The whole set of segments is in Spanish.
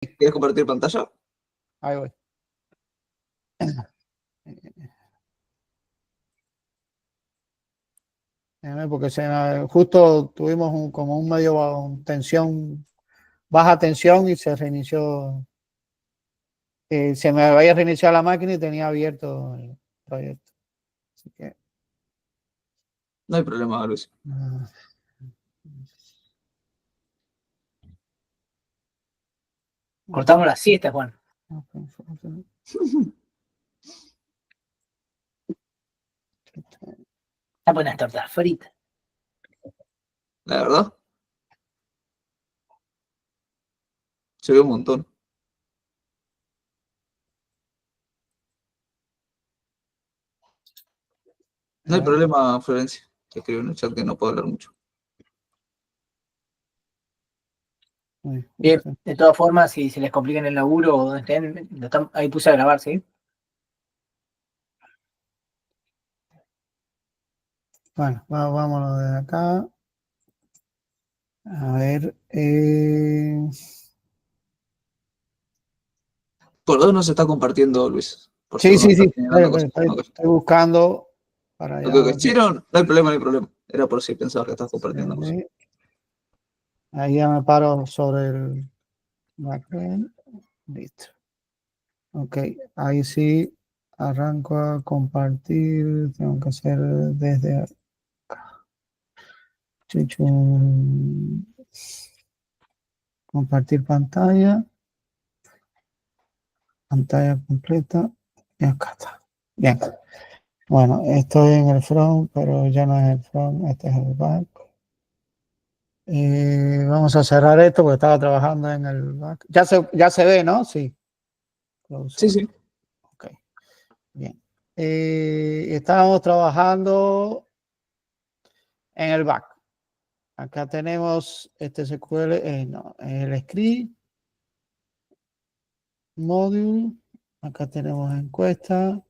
¿Quieres compartir pantalla? Ahí voy. Porque justo tuvimos como un medio tensión, baja tensión y se reinició. Se me había reiniciado la máquina y tenía abierto el proyecto. Así que, No hay problema, Luis. Cortamos la siesta, Juan. Está buenas tortas fritas. La verdad. Se ve un montón. No hay problema, Florencia. Te escribo en el chat que no puedo hablar mucho. Bien, de todas formas, si se les complica en el laburo o donde estén, ahí puse a grabar, ¿sí? Bueno, vámonos de acá. A ver. Por dos no se está compartiendo, Luis. Por Sí, si sí. estoy buscando para allá. Lo que hicieron, no hay problema. Era por si pensabas que estás compartiendo cosas. Ahí ya me paro sobre el backend. Listo. Ok, ahí sí arranco a compartir. Tengo que hacer desde acá. Compartir pantalla. Pantalla completa. Y acá está. Bien. Bueno, estoy en el front, pero ya no es el front, este es el back. Vamos a cerrar esto porque estaba trabajando en el back. Ya se ve, ¿no? Sí. Sí. Ok. Bien. Estábamos trabajando en el back. Acá tenemos este SQL, el script, module. Acá tenemos encuesta,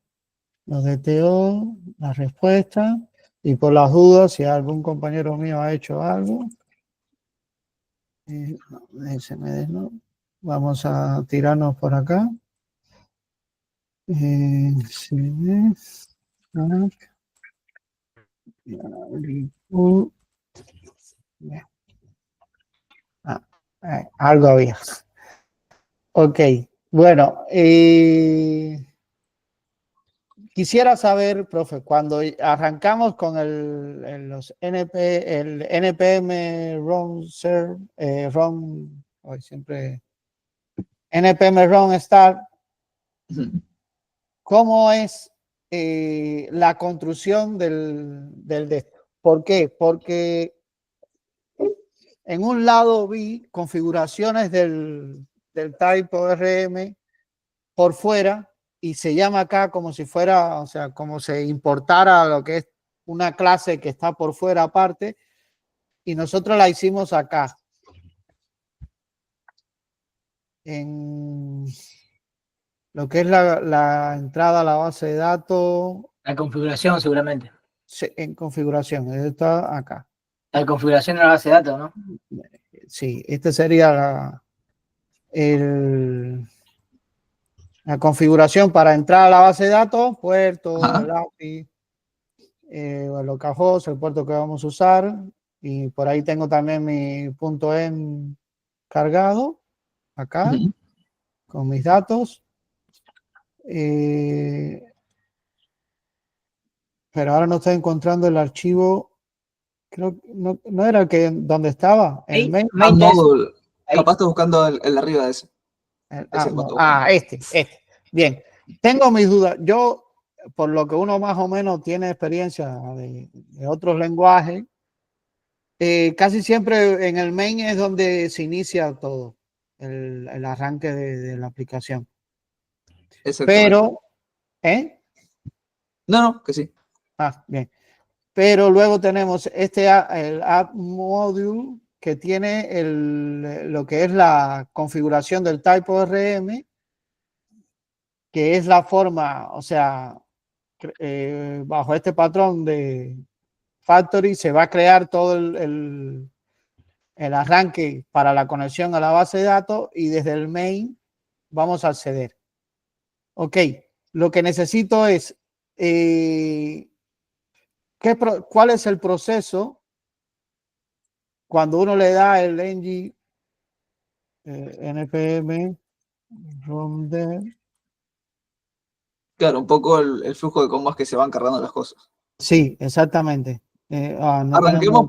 los DTO, la respuesta. Y por las dudas, si algún compañero mío ha hecho algo, no, vamos a tirarnos por acá. Algo había. Ok, bueno, quisiera saber, profe, cuando arrancamos con los el NPM run serve, hoy siempre NPM run start, ¿cómo es la construcción del de esto? ¿Por qué? Porque en un lado vi configuraciones del type ORM por fuera y se llama acá como si fuera, o sea, como se importara lo que es una clase que está por fuera aparte y nosotros la hicimos acá. En lo que es la entrada a la base de datos. La configuración, seguramente. En configuración, está acá. La configuración de la base de datos, ¿no? Sí, este sería la configuración para entrar a la base de datos, puerto, el API, localhost, el puerto que vamos a usar, y por ahí tengo también mi punto .env cargado, acá, con mis datos. Pero ahora no estoy encontrando el archivo, creo que no era el que donde estaba, el main. Capaz estás buscando el arriba de ese. Este. Bien, tengo mis dudas. Yo, por lo que uno más o menos tiene experiencia de otros lenguajes, casi siempre en el main es donde se inicia todo, el arranque de la aplicación. Pero, No, que sí. Bien. Pero luego tenemos el app module que tiene lo que es la configuración del type ORM, que es la forma, o sea, bajo este patrón de factory se va a crear todo el el arranque para la conexión a la base de datos y desde el main vamos a acceder. Ok, lo que necesito es ¿cuál es el proceso cuando uno le da el ng npm from there? Claro, un poco el flujo de cómo es que se van cargando las cosas. Sí, exactamente. No Arranquemos tenemos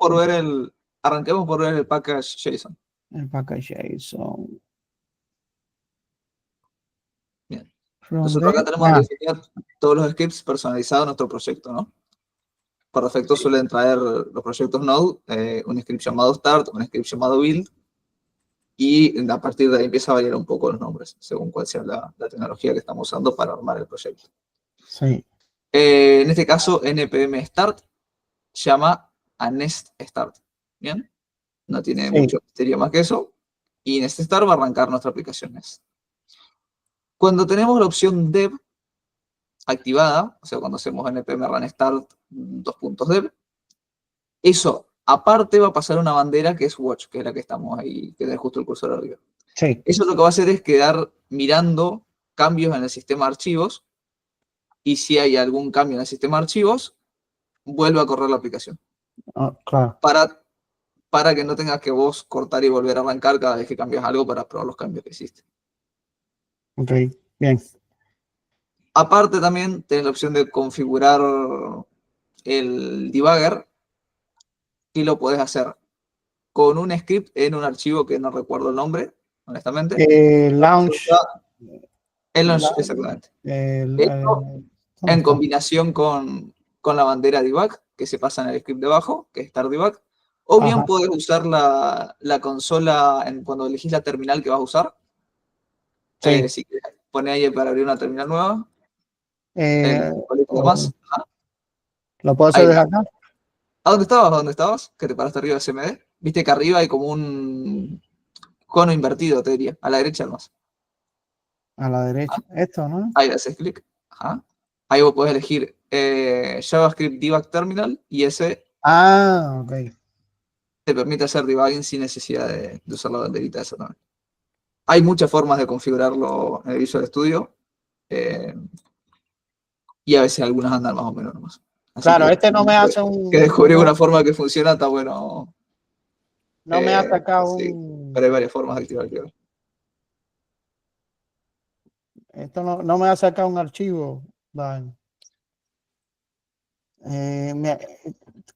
por ver el package JSON. el package JSON. Bien. From Nosotros acá there. tenemos definidos todos los scripts personalizados a nuestro proyecto, ¿no? Por defecto suelen traer los proyectos Node, un script llamado start, un script llamado build, y a partir de ahí empieza a variar un poco los nombres, según cuál sea la tecnología que estamos usando para armar el proyecto. Sí. En este caso, npm start llama a nest start. ¿Bien? No tiene Sí. mucho misterio más que eso. Y nest start va a arrancar nuestra aplicación Nest. Cuando tenemos la opción dev activada, o sea, cuando hacemos npm run start .dev, eso aparte va a pasar una bandera que es watch, que es la que estamos ahí, que tiene justo el cursor arriba. Sí. Eso lo que va a hacer es quedar mirando cambios en el sistema de archivos, y si hay algún cambio en el sistema de archivos, vuelve a correr la aplicación. Claro. Para que no tengas que vos cortar y volver a arrancar cada vez que cambias algo para probar los cambios que hiciste. Ok, bien. Aparte también tenés la opción de configurar el debugger, y lo podés hacer con un script en un archivo que no recuerdo el nombre, honestamente. Launch. El launch, exactamente. Esto en combinación con la bandera debug que se pasa en el script debajo, que es start debug. O bien Ajá. podés usar la consola cuando elegís la terminal que vas a usar. Sí. Si querés, poné ahí para abrir una terminal nueva. ¿Lo puedo hacer Ahí desde está. acá? ¿A dónde estabas? ¿A dónde estabas? Que te paraste arriba de CMD. Viste que arriba hay como un cono invertido, te diría. A la derecha más. A la derecha. Esto, ¿no? Ahí le haces clic. Ajá. Ahí vos podés elegir JavaScript Debug Terminal, y ese Ah, ok. te permite hacer debugging sin necesidad de usar la banderita esa también. Hay muchas formas de configurarlo en el Visual Studio, y a veces algunas andan más o menos nomás. Así Claro, que, este no me hace que descubrir una forma que funciona, está bueno. No me hace acá sí, pero hay varias formas de activar el clipboard. Esto no me hace acá un archivo. Vale.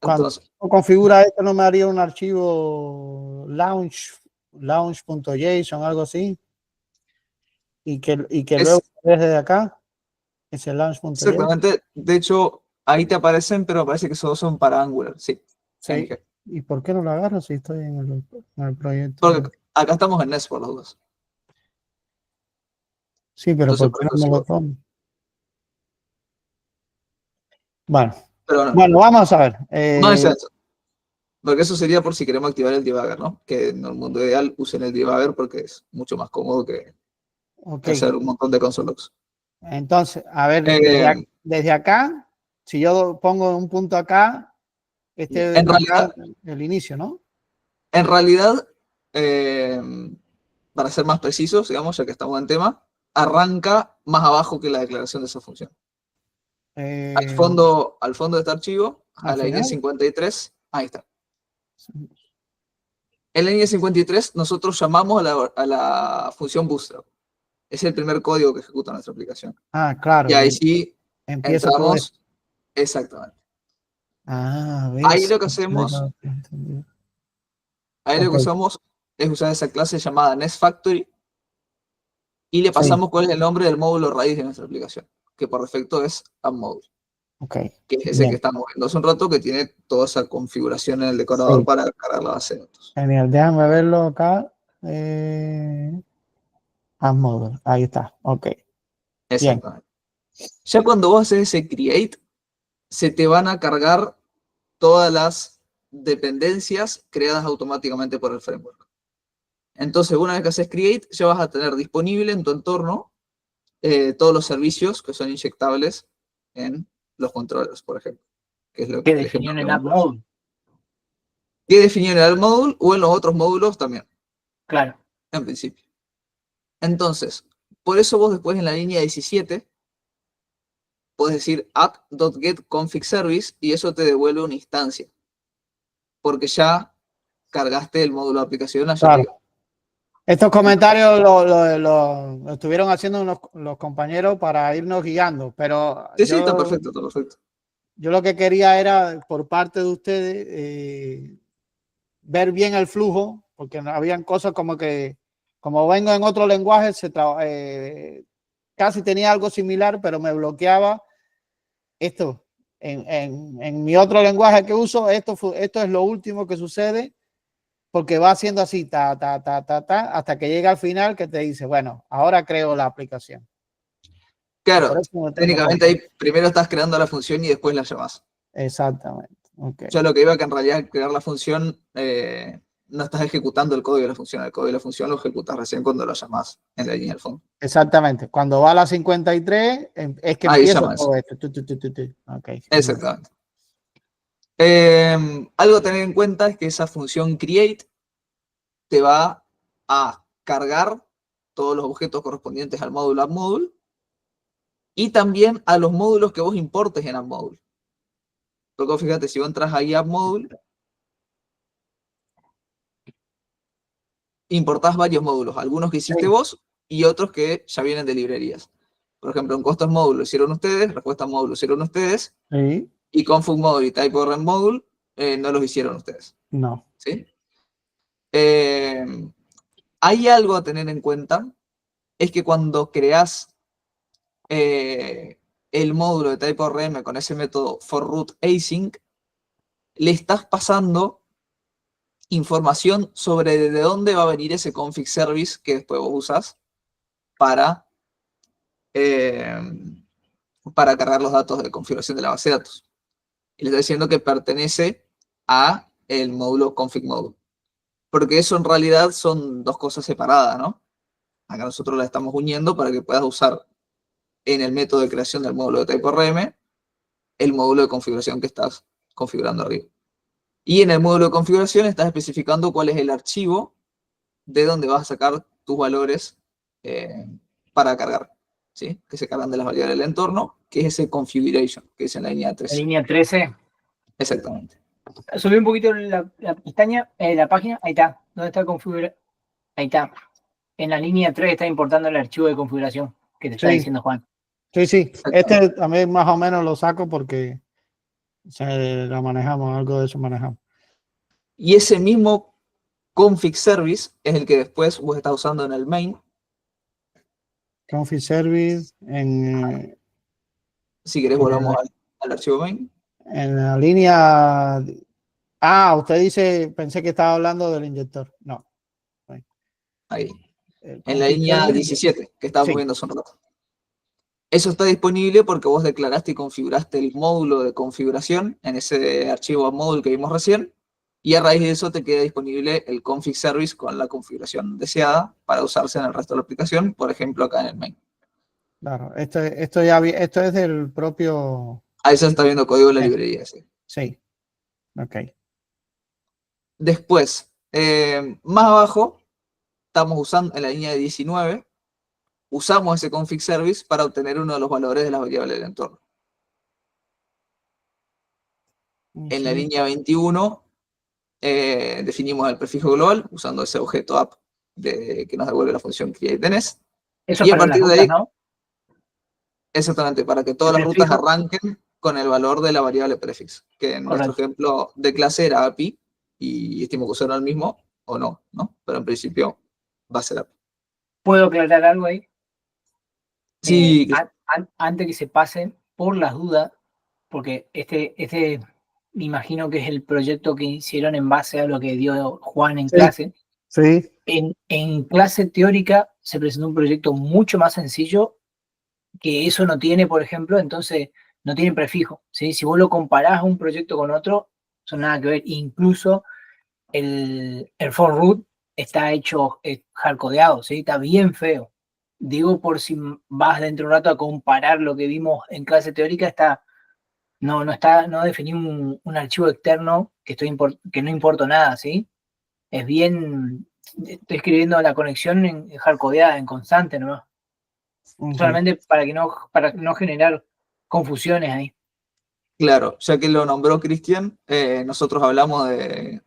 Cuando Entonces, configura esto, no me haría un archivo launch.json, algo así. Y que luego desde acá, ese launch.json. Exactamente. De hecho, ahí te aparecen, pero parece que solo son para Angular. Sí. Sí. ¿Y por qué no lo agarro si estoy en el proyecto? Porque acá estamos en Nest por las dudas. Sí, pero Entonces, ¿por qué no me lo tomo? Bueno, pero bueno, vamos a ver. no es eso. Porque eso sería por si queremos activar el debugger, ¿no? Que en el mundo ideal usen el debugger porque es mucho más cómodo que hacer un montón de console logs. Entonces, a ver, desde acá, si yo pongo un punto acá, en realidad, el inicio, ¿no? En realidad, para ser más precisos, digamos, ya que estamos en tema, arranca más abajo que la declaración de esa función. Al fondo de este archivo, a la línea 53, ahí está. En la línea 53 nosotros llamamos a la función bootstrap. Es el primer código que ejecuta nuestra aplicación. Ah, claro. Y ahí sí empieza entramos. Exactamente. Ahí lo que hacemos, lo que usamos es usar esa clase llamada NestFactory, y le pasamos cuál es el nombre del módulo raíz de nuestra aplicación, que por defecto es AppModule. Que es ese que estamos viendo hace un rato, que tiene toda esa configuración en el decorador para cargar la base de datos. Genial, déjame verlo acá. AppModule, ahí está, ok. Exactamente. Bien. Ya cuando vos haces ese create, se te van a cargar todas las dependencias creadas automáticamente por el framework. Entonces, una vez que haces create, ya vas a tener disponible en tu entorno todos los servicios que son inyectables en los controllers, por ejemplo. Que es lo que definió en el AppModule. que definido en el módulo o en los otros módulos también, Claro. en principio. Entonces, por eso vos después en la línea 17 puedes decir app.getConfigService y eso te devuelve una instancia, porque ya cargaste el módulo de aplicación allá Claro. arriba. Estos comentarios lo estuvieron haciendo los compañeros para irnos guiando, pero Sí, sí, está perfecto, está perfecto. yo lo que quería era, por parte de ustedes, ver bien el flujo, porque habían cosas como que, como vengo en otro lenguaje, casi tenía algo similar, pero me bloqueaba esto. En mi otro lenguaje que uso, esto es lo último que sucede, porque va haciendo así, hasta que llega al final que te dice, bueno, ahora creo la aplicación. Claro, Por eso me tengo técnicamente ahí primero estás creando la función y después la llamas. Exactamente. Okay. Yo lo que iba que en realidad al crear la función no estás ejecutando el código de la función lo ejecutas recién cuando lo llamas en la línea del fondo. Exactamente. Cuando va a la 53, es que Ahí empieza llamas. todo esto. Okay. Exactamente. Algo a tener en cuenta es que esa función create te va a cargar todos los objetos correspondientes al módulo AppModule y también a los módulos que vos importes en AppModule. Luego fíjate, si vos entras ahí a AppModule, importás varios módulos, algunos que hiciste vos y otros que ya vienen de librerías. Por ejemplo, en Custom Módulo hicieron ustedes, Respuesta Módulo hicieron ustedes, Sí. y Config Módulo y TypeOrem Módulo no los hicieron ustedes. No. ¿Sí? Hay algo a tener en cuenta, es que cuando creas el módulo de TypeOrem con ese método forRootAsync, le estás pasando información sobre de dónde va a venir ese config service que después vos usas para cargar los datos de configuración de la base de datos. Y le está diciendo que pertenece a el módulo config módulo. Porque eso en realidad son dos cosas separadas, ¿no? Acá nosotros las estamos uniendo para que puedas usar en el método de creación del módulo de TypeOrem el módulo de configuración que estás configurando arriba. Y en el módulo de configuración estás especificando cuál es el archivo de donde vas a sacar tus valores para cargar, ¿sí? Que se cargan de las variables del entorno, que es ese configuration, que es en la línea 13. La línea 13. Exactamente. Subí un poquito la pestaña, la página, ahí está. ¿Dónde está el configurar? Ahí está. En la línea 3 está importando el archivo de configuración que te está diciendo Juan. Sí. Este también más o menos lo saco porque la manejamos, algo de eso manejamos. Y ese mismo config service es el que después vos estás usando en el main. Config service Si querés volvamos al archivo main. En la línea... usted dice, pensé que estaba hablando del inyector. No. Ahí. En la línea 17, que estábamos viendo hace un rato. Eso está disponible porque vos declaraste y configuraste el módulo de configuración en ese archivo módulo que vimos recién, y a raíz de eso te queda disponible el config service con la configuración deseada para usarse en el resto de la aplicación, por ejemplo acá en el main. Claro, esto es del propio... Ahí se está viendo código de la librería. Sí. Ok. Después, más abajo, estamos usando en la línea de 19, usamos ese config service para obtener uno de los valores de las variables del entorno. En la línea 21 definimos el prefijo global usando ese objeto app que nos devuelve la función createNest. Eso y es a para partir las de rutas, ahí, ¿no? exactamente, para que todas El las rutas prefijo. arranquen con el valor de la variable prefix, que en nuestro ejemplo de clase era API, y estimo que usaron el mismo, o no, Pero en principio va a ser API. ¿Puedo aclarar algo ahí? Sí. Antes que se pasen, por las dudas, porque este me imagino que es el proyecto que hicieron en base a lo que dio Juan en clase. Sí. En clase teórica se presentó un proyecto mucho más sencillo que eso no tiene, por ejemplo, entonces no tiene prefijo, ¿sí? Si vos lo comparás a un proyecto con otro, son nada que ver. Incluso el for root está hecho hardcodeado, ¿sí? Está bien feo. Digo, por si vas dentro de un rato a comparar lo que vimos en clase teórica, está No definí un archivo externo que no importo nada, ¿sí? Es bien, estoy escribiendo la conexión en hardcodeada, en constante nomás. Ok. Solamente para no generar confusiones ahí. Claro, ya que lo nombró Cristian, nosotros hablamos de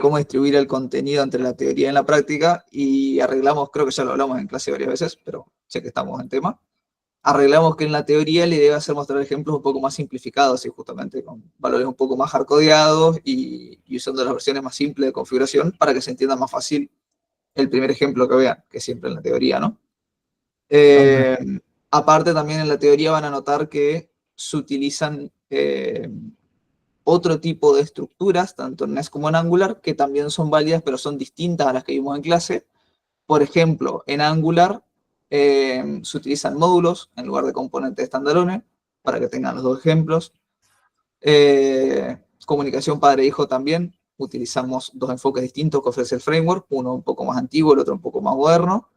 cómo distribuir el contenido entre la teoría y la práctica y arreglamos, creo que ya lo hablamos en clase varias veces, pero sé que estamos en tema, arreglamos que en la teoría la idea es mostrar ejemplos un poco más simplificados y justamente con valores un poco más hardcodeados y usando las versiones más simples de configuración para que se entienda más fácil el primer ejemplo que vean, que siempre en la teoría, ¿no? Ok. Aparte también en la teoría van a notar que se utilizan otro tipo de estructuras, tanto en NES como en Angular, que también son válidas, pero son distintas a las que vimos en clase. Por ejemplo, en Angular se utilizan módulos en lugar de componentes standalone, para que tengan los dos ejemplos. Comunicación padre-hijo también, utilizamos dos enfoques distintos que ofrece el framework, uno un poco más antiguo, el otro un poco más moderno.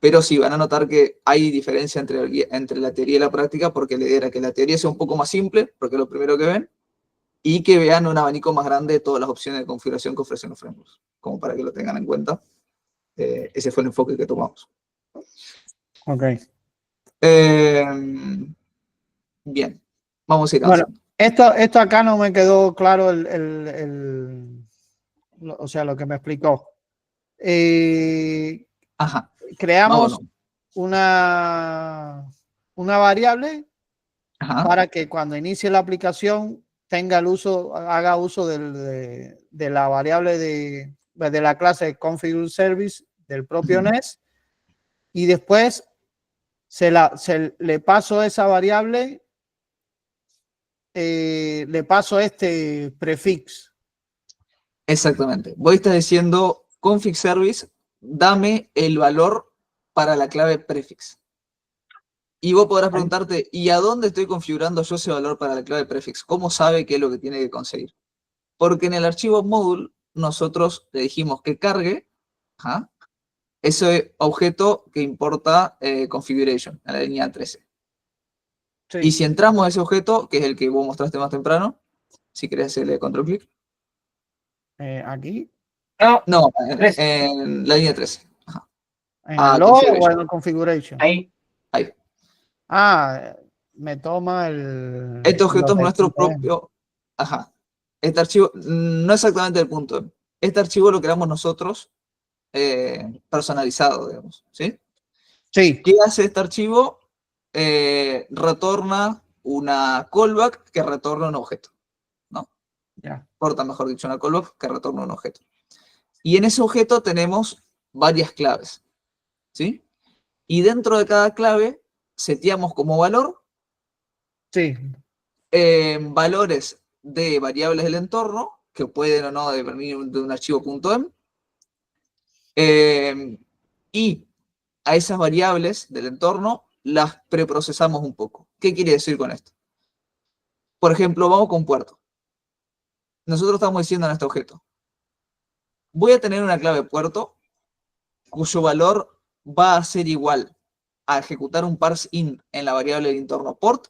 Pero sí, van a notar que hay diferencia entre la teoría y la práctica, porque la idea era que la teoría sea un poco más simple, porque es lo primero que ven, y que vean un abanico más grande de todas las opciones de configuración que ofrecen los frameworks, como para que lo tengan en cuenta. Ese fue el enfoque que tomamos. Ok. Eh, bien, vamos a ir Bueno, avanzando. esto acá no me quedó claro o sea, lo que me explicó. Ajá, vámonos. Creamos una, una variable Ajá, para que cuando inicie la aplicación tenga haga uso de la variable de la clase configure service del propio NES y después le paso esa variable, le paso este prefix. exactamente. Voy a estar diciendo config service, dame el valor para la clave prefix. Y vos podrás preguntarte, ¿y a dónde estoy configurando yo ese valor para la clave prefix? ¿Cómo sabe qué es lo que tiene que conseguir? Porque en el archivo module nosotros le dijimos que cargue ese objeto que importa configuration, en la línea 13. Y Sí. si entramos a ese objeto, que es el que vos mostraste más temprano, si querés hacerle control clic. Aquí, No, No, 3, en la línea 13. Ajá. en el A log o configuration. en el configuration. ahí. Ahí. Ah, me toma Este objeto los es del nuestro punto M. propio. Ajá. Este archivo, no exactamente el punto M. Este archivo lo creamos nosotros personalizado, digamos. ¿Sí? Sí, ¿Qué hace este archivo? Retorna una callback que retorna un objeto, ¿no? ya. Porta, mejor dicho, una callback que retorna un objeto. Y en ese objeto tenemos varias claves, ¿sí? Y dentro de cada clave seteamos como valor Sí, valores de variables del entorno, que pueden o no devenir de un archivo .m, y a esas variables del entorno las preprocesamos un poco. ¿Qué quiere decir con esto? Por ejemplo, vamos con puerto. Nosotros estamos diciendo en este objeto, voy a tener una clave puerto cuyo valor va a ser igual a ejecutar un parse in en la variable del entorno port,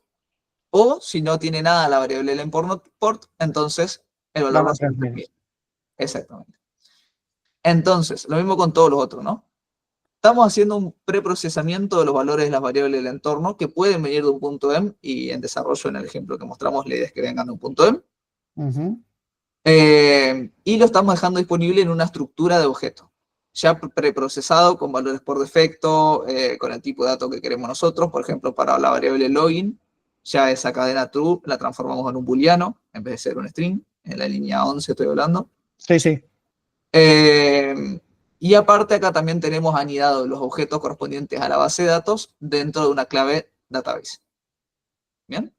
o si no tiene nada la variable del entorno port, entonces el va valor va a a ser transferir. bien. Exactamente. Entonces, lo mismo con todos los otros, ¿no? Estamos haciendo un preprocesamiento de los valores de las variables del entorno que pueden venir de un punto M y en desarrollo en el ejemplo que mostramos la idea es que vengan de un punto M. Y lo estamos dejando disponible en una estructura de objeto, ya preprocesado con valores por defecto, con el tipo de datos que queremos nosotros. Por ejemplo, para la variable login, ya esa cadena true la transformamos en un booleano en vez de ser un string. En la línea 11 estoy hablando. Sí, sí. Y aparte acá también tenemos anidados los objetos correspondientes a la base de datos dentro de una clave database. ¿Bien?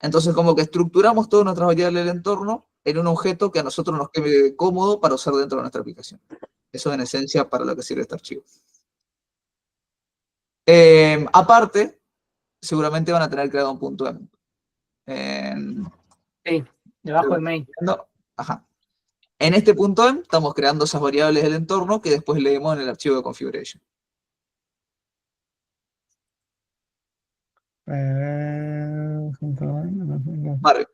Entonces como que estructuramos todas nuestras variables del entorno en un objeto que a nosotros nos quede cómodo para usar dentro de nuestra aplicación. Eso en esencia para lo que sirve este archivo. Aparte, seguramente van a tener creado un punto M. Sí, debajo de main. Ajá. En este punto M estamos creando esas variables del entorno que después leemos en el archivo de configuration. Marvin.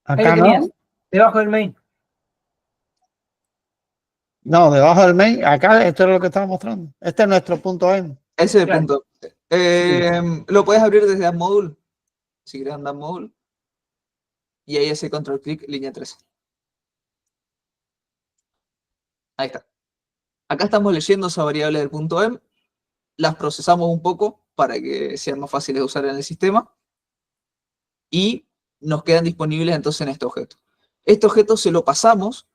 Ahí lo Acá tenías, no. debajo del main. No, debajo del main. Acá esto es lo que estaba mostrando. Este es nuestro punto M. Ese es el Claro. punto. Lo puedes abrir desde AppModule, si quieres andar Module. Y ahí hace control clic, línea 13. Ahí está. Acá estamos leyendo esa variable del punto M. Las procesamos un poco para que sean más fáciles de usar en el sistema. Y nos quedan disponibles entonces en este objeto. Este objeto se lo pasamos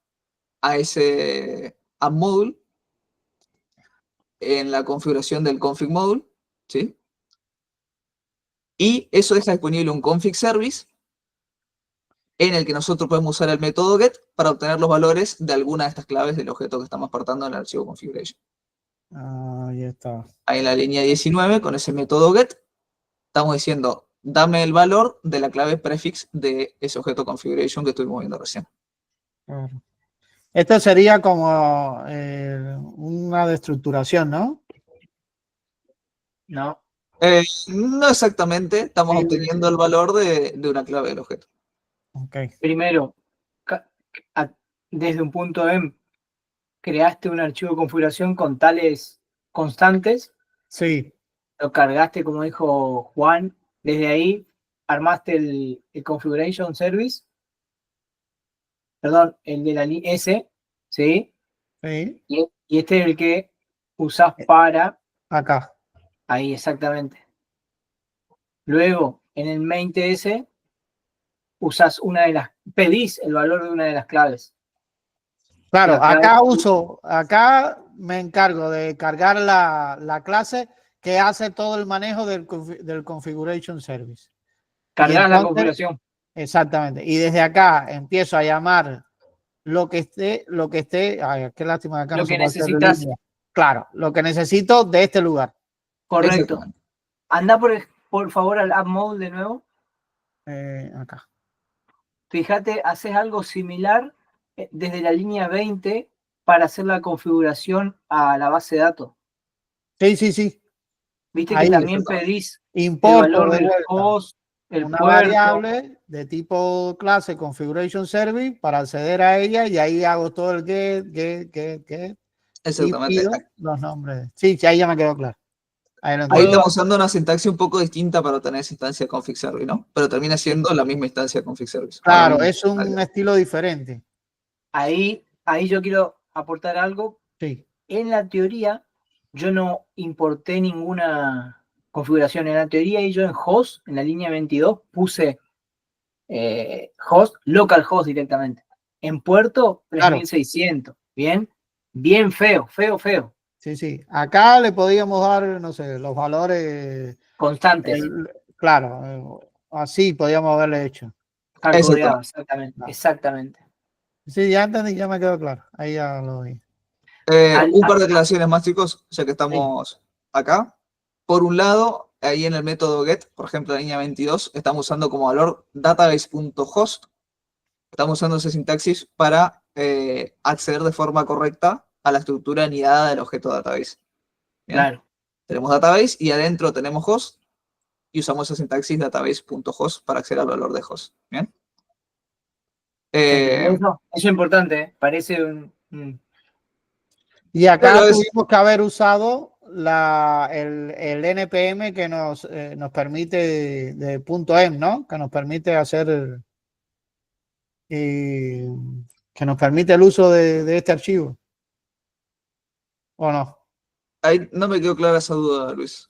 a ese AppModule en la configuración del config module, ¿sí? Y eso deja disponible un config service en el que nosotros podemos usar el método get para obtener los valores de alguna de estas claves del objeto que estamos apartando en el archivo configuration. Ahí está. Ahí en la línea 19, con ese método get, estamos diciendo, dame el valor de la clave prefix de ese objeto configuration que estuvimos viendo recién. Claro. Esto sería como una destructuración, ¿no? No. No exactamente, estamos Sí. obteniendo el valor de una clave del objeto. Ok. Primero, desde un punto M, creaste un archivo de configuración con tales constantes, Sí. lo cargaste, como dijo Juan, desde ahí armaste el configuration service, perdón, el de la S, ¿sí? Sí. Y este es el que usás para, Acá. ahí exactamente. Luego, en el main TS, usás pedís el valor de una de las claves. Claro, La clave- acá me encargo de cargar la clase que hace todo el manejo del configuration service. Y Cargás la entonces, configuración. exactamente. Y desde acá empiezo a llamar lo que esté. Ay, qué lástima que acá Lo no se que puede hacer de necesitas. línea. Claro, lo que necesito de este lugar. Correcto. Exactamente. Anda por favor al app mode de nuevo. Acá. Fíjate, haces algo similar desde la línea 20 para hacer la configuración a la base de datos. Sí. Viste que Ahí. también pedís el Importo valor de del vuelta host, el una puerto. variable de tipo clase configuration service para acceder a ella y ahí hago todo el get y Exactamente. pido los nombres. Sí, ahí ya me quedó claro. Ahí lo Ahí entiendo. estamos usando una sintaxis un poco distinta para obtener esa instancia de config service, ¿no? Pero termina siendo la misma instancia de config service. Claro, es un estilo diferente. Ahí yo quiero aportar algo. Sí. En la teoría, yo no importé ninguna configuración. En la teoría, y yo en host, en la línea 22, puse host, localhost directamente. En puerto, Claro. 3600. Bien, bien feo. Sí. Acá le podíamos dar, no sé, los valores. Constantes. Claro, así podíamos haberle hecho. Hardcodeado, Exacto. exactamente. Sí, ya entendí, ya me quedó claro. Ahí ya lo vi. Un par de aclaraciones más, chicos, ya que estamos acá. Por un lado, ahí en el método get, por ejemplo, la línea 22, estamos usando como valor database.host. Estamos usando esa sintaxis para acceder de forma correcta a la estructura anidada del objeto database. ¿Bien? Claro. Tenemos database y adentro tenemos host y usamos esa sintaxis database.host para acceder al valor de host. ¿Bien? Eso es importante, ¿eh? Parece Y acá Claro, tuvimos que haber usado el NPM que nos permite de punto .m, ¿no? Que nos permite hacer que nos permite el uso de este archivo. ¿O no? ahí no me quedó clara esa duda, Luis.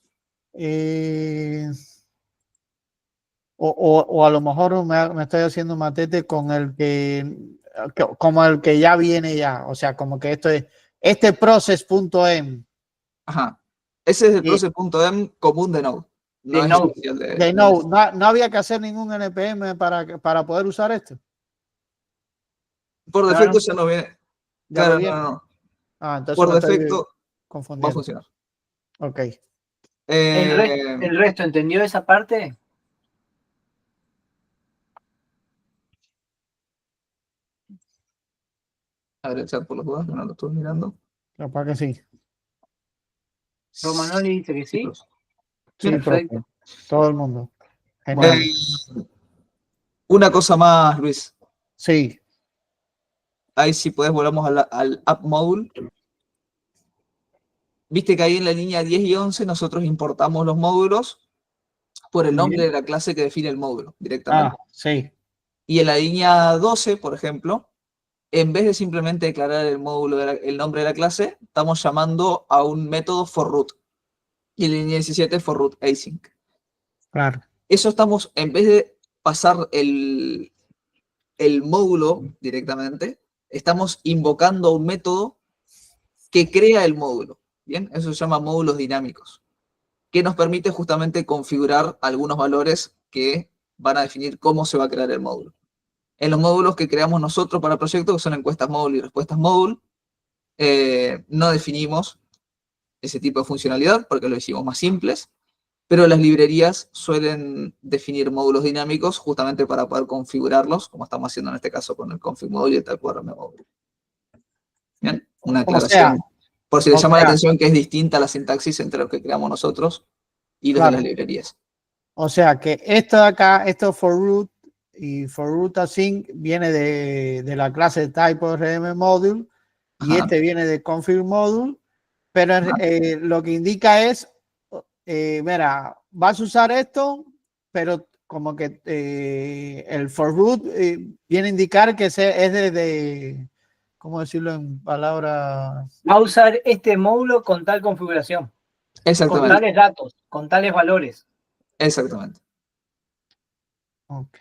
O a lo mejor me estoy haciendo matete con como el que ya viene ya. O sea, como que esto es este process.m. Ajá. Ese es el Y process.m común de Node. No de es Node. especial de no había que hacer ningún NPM para poder usar esto. Por No, defecto no. ya no viene. Ya lo Claro, viene. no. Entonces Por me estoy defecto va a confundiendo. funcionar. Ok. ¿El resto entendió esa parte? A ver el chat por las dudas, que no lo estoy mirando. Capaz que sí. Romanoli dice que sí. Sí, Sí, Perfecto. profe. Todo el mundo. Genial. Una cosa más, Luis. Sí, Ahí si podés volvamos al app module. Viste que ahí en la línea 10 y 11 nosotros importamos los módulos por el nombre de la clase que define el módulo directamente. sí. Y en la línea 12, por ejemplo, en vez de simplemente declarar el módulo, el nombre de la clase, estamos llamando a un método forRoot. Y en la línea 17 forRoot async. Claro. Eso estamos, en vez de pasar el módulo directamente, estamos invocando un método que crea el módulo. Bien, eso se llama módulos dinámicos, que nos permite justamente configurar algunos valores que van a definir cómo se va a crear el módulo. En los módulos que creamos nosotros para el proyecto, que son encuestas módulo y respuestas módulo, no definimos ese tipo de funcionalidad porque lo hicimos más simples, pero las librerías suelen definir módulos dinámicos justamente para poder configurarlos, como estamos haciendo en este caso con el config módulo y el TQRM módulo. Bien, una aclaración. Por si les llama la atención que es distinta la sintaxis entre lo que creamos nosotros y los de las librerías. O sea que esto de acá, esto forRoot y forRoot async viene de la clase TypeRM module y este viene de config module, pero lo que indica es, mira, vas a usar esto, pero como que el forRoot viene a indicar que es de ¿cómo decirlo en palabras? Va a usar este módulo con tal configuración. Exactamente. Con tales datos, con tales valores. Exactamente. Ok.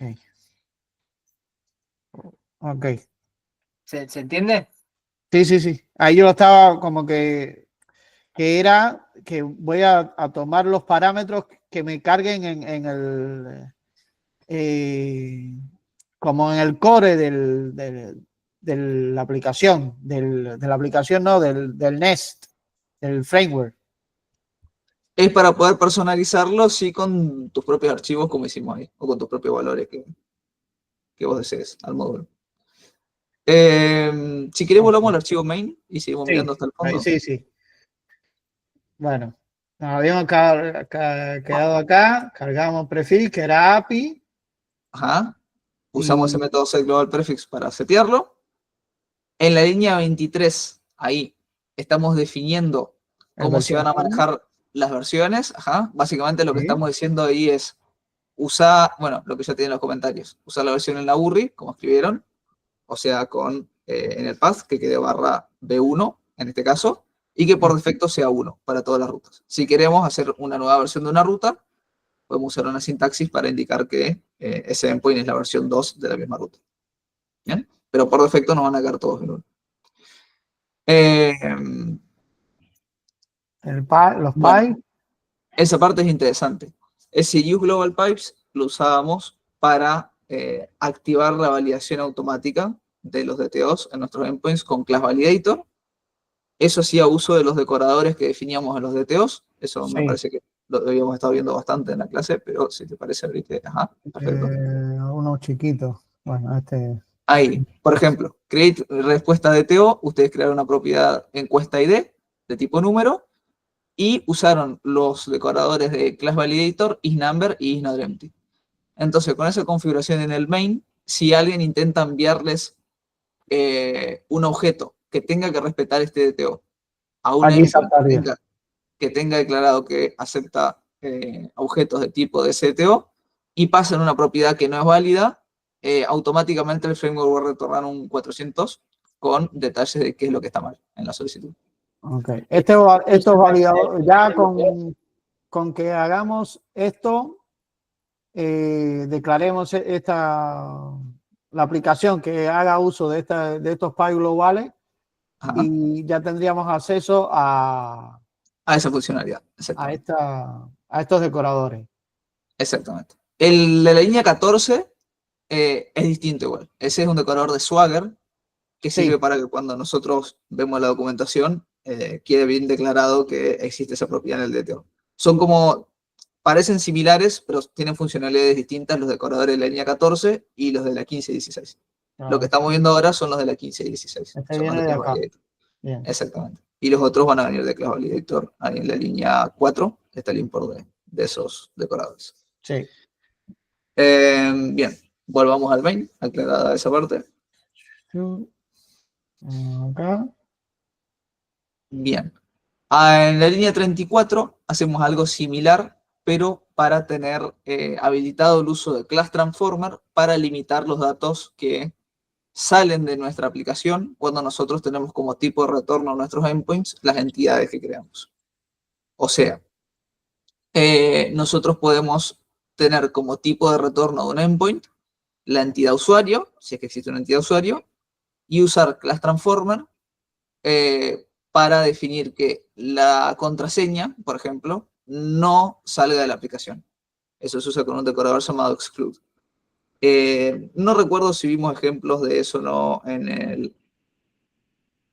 Ok. ¿Se entiende? Sí, sí, sí. Ahí yo estaba como que era que voy a tomar los parámetros que me carguen en el como en el core de la aplicación, de la aplicación, no, del Nest, del framework. Es para poder personalizarlo, sí, con tus propios archivos, como hicimos ahí, o con tus propios valores que vos desees al módulo. Si querés, volvamos al archivo main y seguimos mirando hasta el fondo. Sí, sí. Bueno, nos habíamos quedado acá, cargamos prefix, que era API. Ajá. Usamos ese método setGlobalPrefix para setearlo. En la línea 23, ahí estamos definiendo cómo se van a manejar las versiones. Ajá. Básicamente lo que estamos diciendo ahí es usar, bueno, lo que ya tienen en los comentarios, usar la versión en la URI, como escribieron, o sea, con en el path, que quede barra B1 en este caso, y que por defecto sea 1 para todas las rutas. Si queremos hacer una nueva versión de una ruta, podemos usar una sintaxis para indicar que ese endpoint es la versión 2 de la misma ruta. ¿Bien? Pero por defecto nos van a quedar todos en 1. Los pipes. Esa parte es interesante. Ese use global pipes lo usábamos para activar la validación automática de los DTOs en nuestros endpoints con class validator. Eso hacía uso de los decoradores que definíamos en los DTOs. Eso me parece que lo habíamos estado viendo bastante en la clase, pero si te parece, abrite. Ajá, perfecto. Uno chiquito. Bueno, Ahí, por ejemplo, create respuesta DTO, ustedes crearon una propiedad encuesta ID de tipo número y usaron los decoradores de class validator, isNumber y isNotEmpty. Entonces, con esa configuración en el main, si alguien intenta enviarles un objeto que tenga que respetar este DTO a un endpoint que tenga declarado que acepta objetos de tipo de DTO y pasan una propiedad que no es válida, automáticamente el framework va a retornar un 400 con detalles de qué es lo que está mal en la solicitud. Ok. Esto es validado ya con que hagamos esto, declaremos la aplicación que haga uso de estos pipes globales. Ajá. Y ya tendríamos acceso a esa funcionalidad. A estos decoradores. Exactamente. El de la línea 14 es distinto igual. Ese es un decorador de Swagger que sirve para que cuando nosotros vemos la documentación quede bien declarado que existe esa propiedad en el DTO. Son como, parecen similares, pero tienen funcionalidades distintas los decoradores de la línea 14 y los de la 15 y 16. Lo que estamos viendo ahora son los de la 15 y 16. Este viene de acá. Bien. Exactamente. Y los otros van a venir de Class Validator. Ahí en la línea 4 está el import de esos decoradores. Sí. Bien, volvamos al main, aclarada esa parte. Acá. Bien. En la línea 34 hacemos algo similar, pero para tener habilitado el uso de Class Transformer para limitar los datos que salen de nuestra aplicación cuando nosotros tenemos como tipo de retorno a nuestros endpoints las entidades que creamos. O sea, nosotros podemos tener como tipo de retorno de un endpoint la entidad usuario, si es que existe una entidad usuario, y usar Class Transformer para definir que la contraseña, por ejemplo, no salga de la aplicación. Eso se usa con un decorador llamado exclude. No recuerdo si vimos ejemplos de eso o no en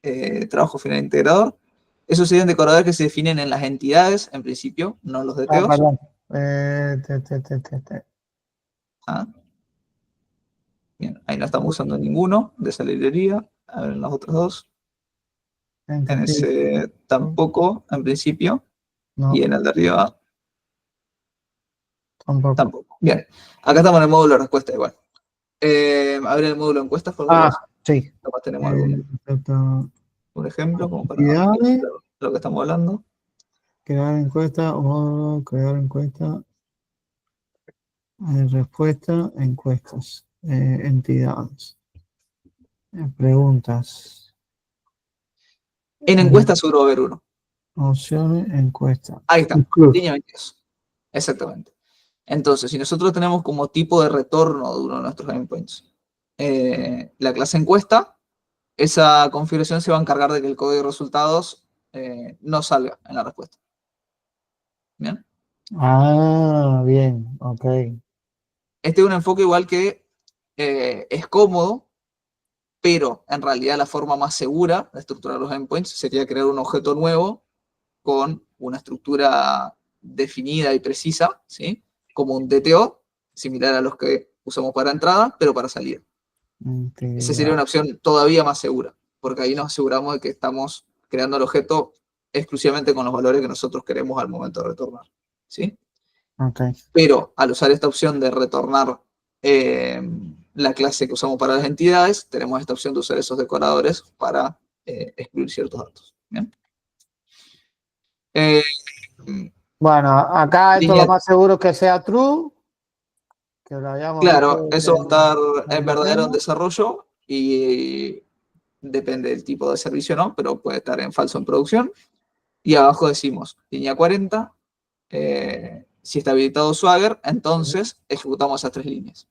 el trabajo final integrador. Esos serían decoradores que se definen en las entidades, en principio, no los DTOs. Perdón. Ah. Bien, ahí no estamos usando ninguno de esa librería. A ver, en los otros dos. En ese tampoco, en principio. No, Y en el de arriba tampoco. tampoco. Bien, acá estamos en el módulo de respuesta igual. A ver el módulo de encuestas, fórmulas. Sí. Capaz tenemos un ejemplo como para Actividades. ilustrar lo que estamos hablando. Crear encuesta o crear encuesta. Respuesta, encuestas. Entidades. Preguntas. En encuestas seguro va a haber uno. Opciones, encuesta. Ahí está, Include. línea 22. Exactamente. Entonces, si nosotros tenemos como tipo de retorno de uno de nuestros endpoints la clase encuesta, esa configuración se va a encargar de que el código de resultados no salga en la respuesta. ¿Bien? Ah, bien, ok. Este es un enfoque igual que es cómodo, pero en realidad la forma más segura de estructurar los endpoints sería crear un objeto nuevo con una estructura definida y precisa, ¿sí? Como un DTO, similar a los que usamos para entrada, pero para salida. Esa sería una opción todavía más segura, porque ahí nos aseguramos de que estamos creando el objeto exclusivamente con los valores que nosotros queremos al momento de retornar, ¿sí? Okay. Pero al usar esta opción de retornar la clase que usamos para las entidades, tenemos esta opción de usar esos decoradores para excluir ciertos datos. ¿Bien? Bueno, acá esto Línea, lo más seguro es que sea true, que lo hayamos claro, visto eso va a estar en en la verdadero en demo. desarrollo y depende del tipo de servicio, ¿no? Pero puede estar en falso en producción. Y abajo decimos, línea 40, si está habilitado Swagger, entonces ejecutamos esas tres líneas.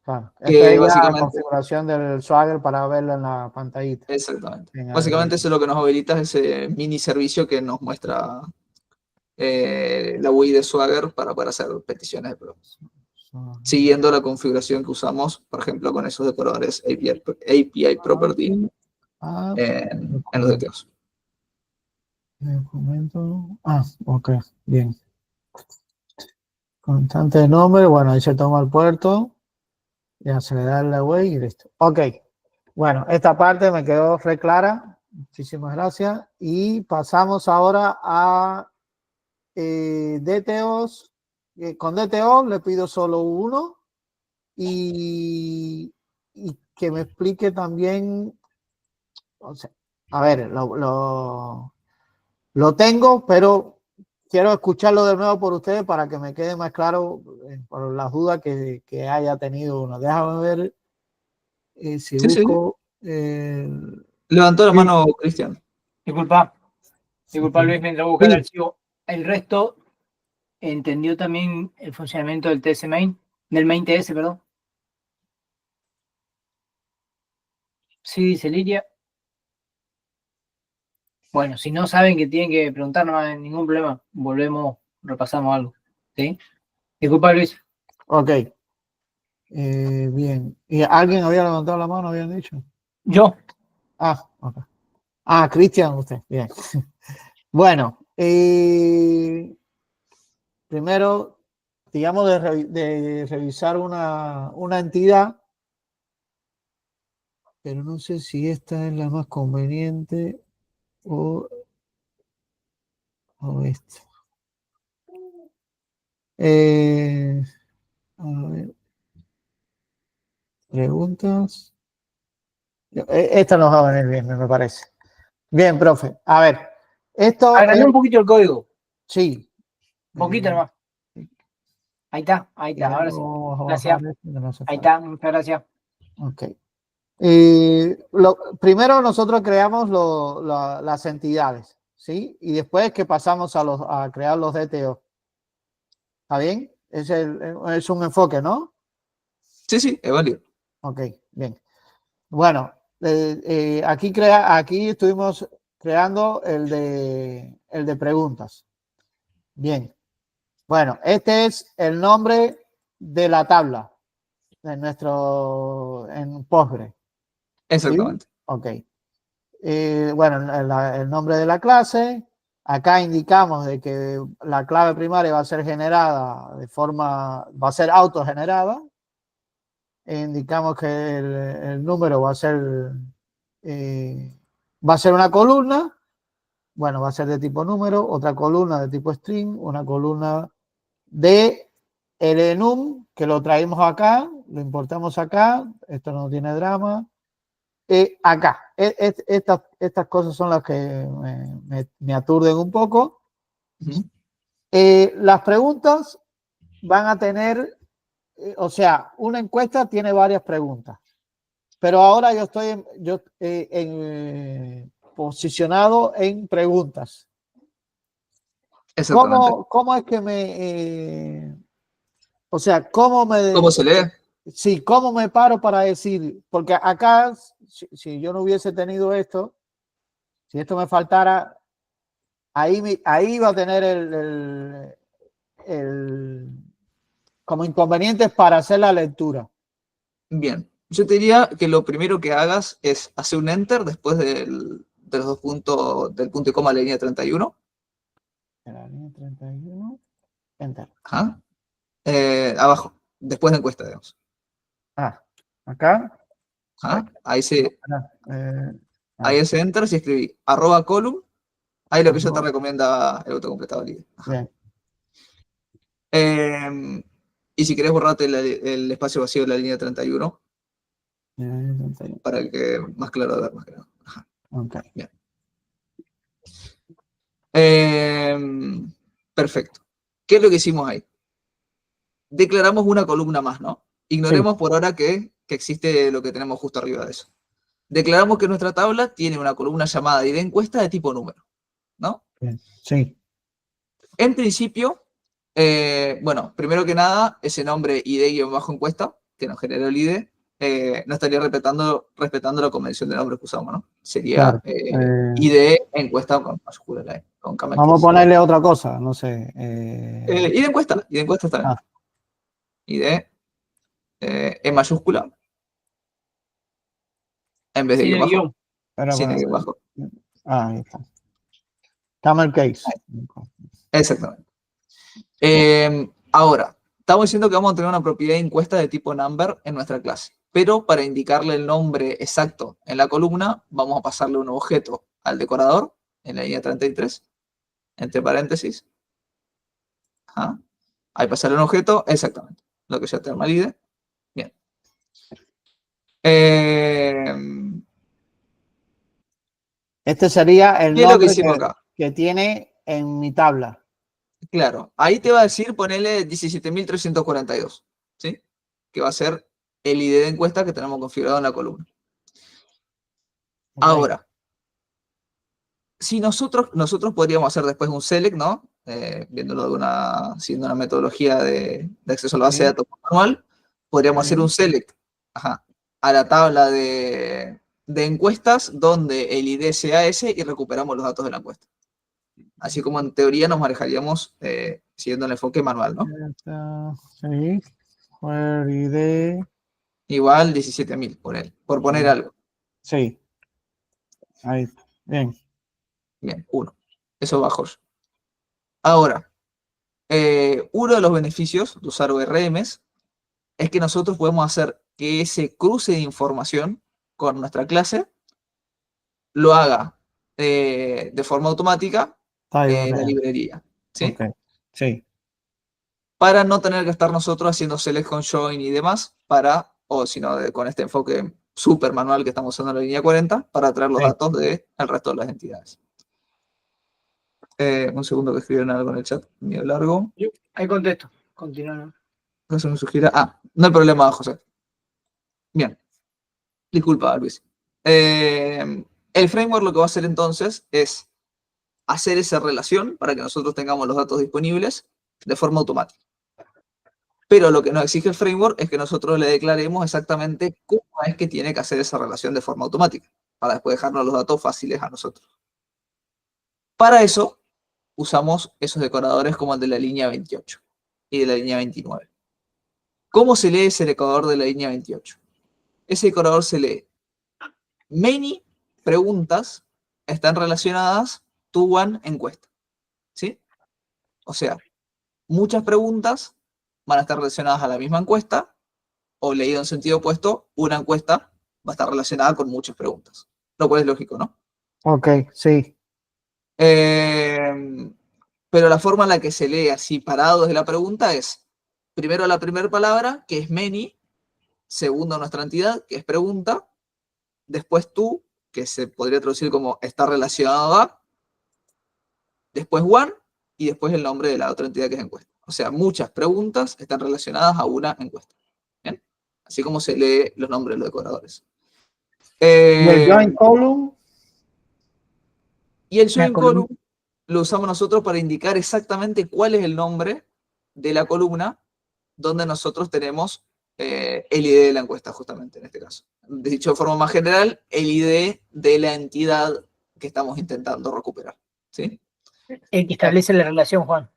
Claro. Esta Que es ya la básicamente, configuración del Swagger para verlo en la pantallita. exactamente. En Básicamente eso es lo que nos habilita, es ese mini servicio que nos muestra la UI de Swagger para poder hacer peticiones de pruebas. Siguiendo la configuración que usamos, por ejemplo, con esos decoradores API Property en los DTOs. Documento. Ok, bien. Constante de nombre, bueno, ahí se toma el puerto, ya se le da el away y listo. Ok, bueno, esta parte me quedó re clara. Muchísimas gracias. Y pasamos ahora a DTOs. Con DTO le pido solo uno y que me explique también, o sea, a ver, lo tengo, pero quiero escucharlo de nuevo por ustedes para que me quede más claro por las dudas que haya tenido uno. Déjame ver si Sí, sí. busco. Levantó la Sí, mano Cristian. Disculpa Luis, mientras busca el sí, archivo. El resto entendió también el funcionamiento del TS main, del main TS, perdón. Sí, dice Lidia. Bueno, si no saben que tienen que preguntar, no hay ningún problema. Volvemos, repasamos algo. ¿Sí? Disculpa, Luis. ok. Bien. ¿Y alguien había levantado la mano, habían dicho? Yo. Ok. Cristian, usted. Bien. Bueno, primero, digamos, de revisar una entidad, pero no sé si esta es la más conveniente o esta. A ver. Preguntas. Esta nos va a venir bien, me parece. Bien, profe. A ver, esto Agrandé es, un poquito el código, sí. un poquito nomás. Ahí está, ahora sí. Vamos a Gracias. bajar esto, que no hace Ahí falta. está, muchas gracias. Ok. Primero nosotros creamos las entidades, ¿sí? Y después que pasamos a crear los DTO. ¿Está bien? Es un enfoque, ¿no? Sí, sí, es válido. Ok, bien. Bueno, aquí estuvimos creando el de preguntas. Bien. Bueno, este es el nombre de la tabla en Postgre. ¿Sí? Exactamente. Ok. Bueno, el nombre de la clase. Acá indicamos de que la clave primaria va a ser generada va a ser autogenerada. Indicamos que el número va a ser una columna. Bueno, va a ser de tipo número, otra columna de tipo string, una columna de el enum, que lo traemos acá, lo importamos acá, esto no tiene drama. Acá, estas cosas son las que me aturden un poco. Ujú. Las preguntas van a tener, o sea, una encuesta tiene varias preguntas, pero ahora yo estoy posicionado en preguntas. Exactamente. ¿Cómo es que o sea, ¿Cómo se lee? sí, cómo me paro para decir, porque acá, si yo no hubiese tenido esto, si esto me faltara, ahí va a tener como inconvenientes para hacer la lectura. Bien. Yo te diría que lo primero que hagas es hacer un enter después de los dos puntos, del punto y coma de la línea 31. En la línea 31, enter. Ajá. Abajo, después de encuesta, digamos. Acá. Ajá. Eh, Ahí ese enter, si escribí @column, ahí lo que yo te recomienda el autocompletado líder. Bien. Y si querés borrarte el espacio vacío de la línea 31, para que más claro de ver, más claro. Ajá. Ok. Bien. Perfecto. ¿Qué es lo que hicimos ahí? Declaramos una columna más, ¿no? Ignoremos por ahora que existe lo que tenemos justo arriba de eso. Declaramos que nuestra tabla tiene una columna llamada ID encuesta de tipo número, ¿no? Bien. Sí. En principio, bueno, primero que nada, ese nombre ID-encuesta, que nos generó el ID, no estaría respetando la convención de nombres que usamos, ¿no? Sería Claro. ID encuesta con mayúscula la E, con camel Vamos a case. ponerle otra cosa, no sé. ID encuesta está bien. ID en mayúscula, en vez de Sin guión el bajo, guión. sin el guión bajo. Ahí está. Camel case. Exactamente. Ahora, estamos diciendo que vamos a tener una propiedad de encuesta de tipo number en nuestra clase, pero para indicarle el nombre exacto en la columna, vamos a pasarle un objeto al decorador en la línea 33, entre paréntesis. Ajá. Ahí pasarle un objeto, exactamente, lo que ya te valide. Bien. Este sería el ¿Qué es lo que nombre hicimos acá? que tiene en mi tabla. Claro, ahí te va a decir ponerle 17.342, ¿sí? Que va a ser el ID de encuesta que tenemos configurado en la columna. Okay. Ahora, si nosotros podríamos hacer después un select, ¿no? Viéndolo siendo una metodología de acceso a la base de datos manual, podríamos hacer un select a la tabla de encuestas donde el ID sea ese y recuperamos los datos de la encuesta. Así como en teoría nos manejaríamos siguiendo el enfoque manual, ¿no? Sí. Where ID. Igual 17.000 por poner algo. Sí. Ahí. Bien. Bien, 1. Eso bajo yo. Ahora, uno de los beneficios de usar ORMs es que nosotros podemos hacer que ese cruce de información con nuestra clase lo haga de forma automática en la librería, ¿sí? Okay. Sí. Para no tener que estar nosotros haciendo select con join y demás para o si no, con este enfoque súper manual que estamos usando en la línea 40, para traer los Sí. datos del resto de las entidades. Un segundo que escribieron algo en el chat, medio largo. Ahí contesto. Continúa. No se me sugiera. No hay problema, José. Bien. Disculpa, Luis. El framework lo que va a hacer entonces es hacer esa relación para que nosotros tengamos los datos disponibles de forma automática. Pero lo que nos exige el framework es que nosotros le declaremos exactamente cómo es que tiene que hacer esa relación de forma automática, para después dejarnos los datos fáciles a nosotros. Para eso, usamos esos decoradores como el de la línea 28 y de la línea 29. ¿Cómo se lee ese decorador de la línea 28? Ese decorador se lee many preguntas están relacionadas to one encuesta. ¿Sí? O sea, muchas preguntas van a estar relacionadas a la misma encuesta, o leído en sentido opuesto, una encuesta va a estar relacionada con muchas preguntas. Lo cual es lógico, ¿no? Ok, sí. Pero la forma en la que se lee así parado desde la pregunta es, primero la primera palabra, que es many, segundo nuestra entidad, que es pregunta, después tú, que se podría traducir como está relacionado a, después one, y después el nombre de la otra entidad que es encuesta. O sea, muchas preguntas están relacionadas a una encuesta. ¿Bien? Así como se lee los nombres de los decoradores. ¿Y el join column? Y el join column lo usamos nosotros para indicar exactamente cuál es el nombre de la columna donde nosotros tenemos el ID de la encuesta, justamente en este caso. Dicho de forma más general, el ID de la entidad que estamos intentando recuperar. ¿Sí? El que establece la relación, Juan.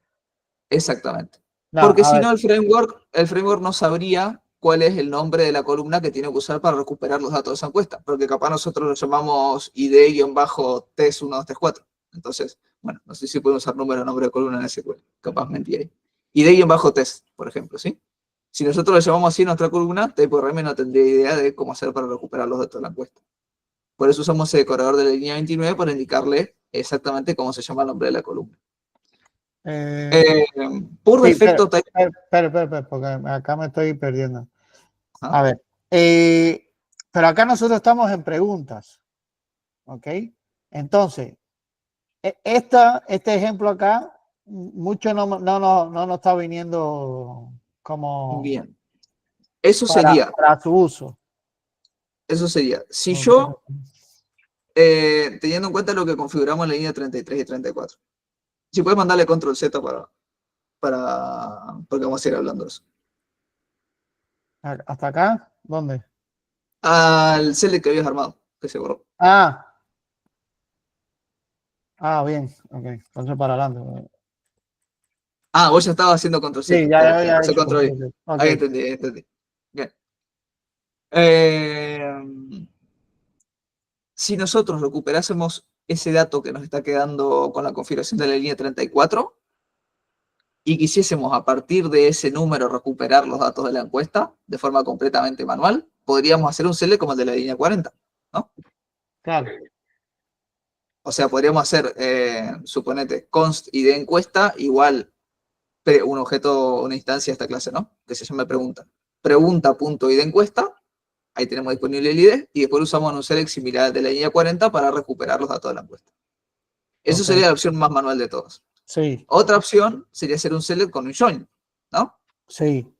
Exactamente. No, Porque a si ver. no, el framework no sabría cuál es el nombre de la columna que tiene que usar para recuperar los datos de esa encuesta. Porque capaz nosotros lo llamamos ID-test 1234. Entonces, bueno, no sé si pueden usar número o nombre de columna en SQL. Capaz mentí ahí. ID-test, por ejemplo, ¿sí? Si nosotros le llamamos así a nuestra columna, TPRM no tendría idea de cómo hacer para recuperar los datos de la encuesta. Por eso usamos el decorador de la línea 29 para indicarle exactamente cómo se llama el nombre de la columna. Por Sí, defecto, espera, porque acá me estoy perdiendo. Ajá. A ver, pero acá nosotros estamos en preguntas, ¿ok? Entonces, este ejemplo acá, mucho no nos está viniendo como Bien. Eso sería. para su uso. Eso sería. Si yo, teniendo en cuenta lo que configuramos en la línea 33 y 34, si puedes mandarle control Z porque vamos a ir hablando de eso. ¿Hasta acá? ¿Dónde? Al select que habías armado, que se borró. Bien, ok. Entonces para adelante. Vos ya estabas haciendo control Z. Sí, ya he Hacer hecho control I. control Z. Ok. Ahí entendí. Bien. Si nosotros recuperásemos ese dato que nos está quedando con la configuración de la línea 34 y quisiésemos a partir de ese número recuperar los datos de la encuesta de forma completamente manual, podríamos hacer un select como el de la línea 40, ¿no? Claro. O sea, podríamos hacer, suponete, const id encuesta igual un objeto, una instancia de esta clase, ¿no? Que se llama pregunta. Pregunta.id encuesta, ahí tenemos disponible el ID, y después usamos un select similar al de la línea 40 para recuperar los datos de la encuesta. Eso sería la opción más manual de todas. Sí. Otra opción sería hacer un select con un join, ¿no? Sí.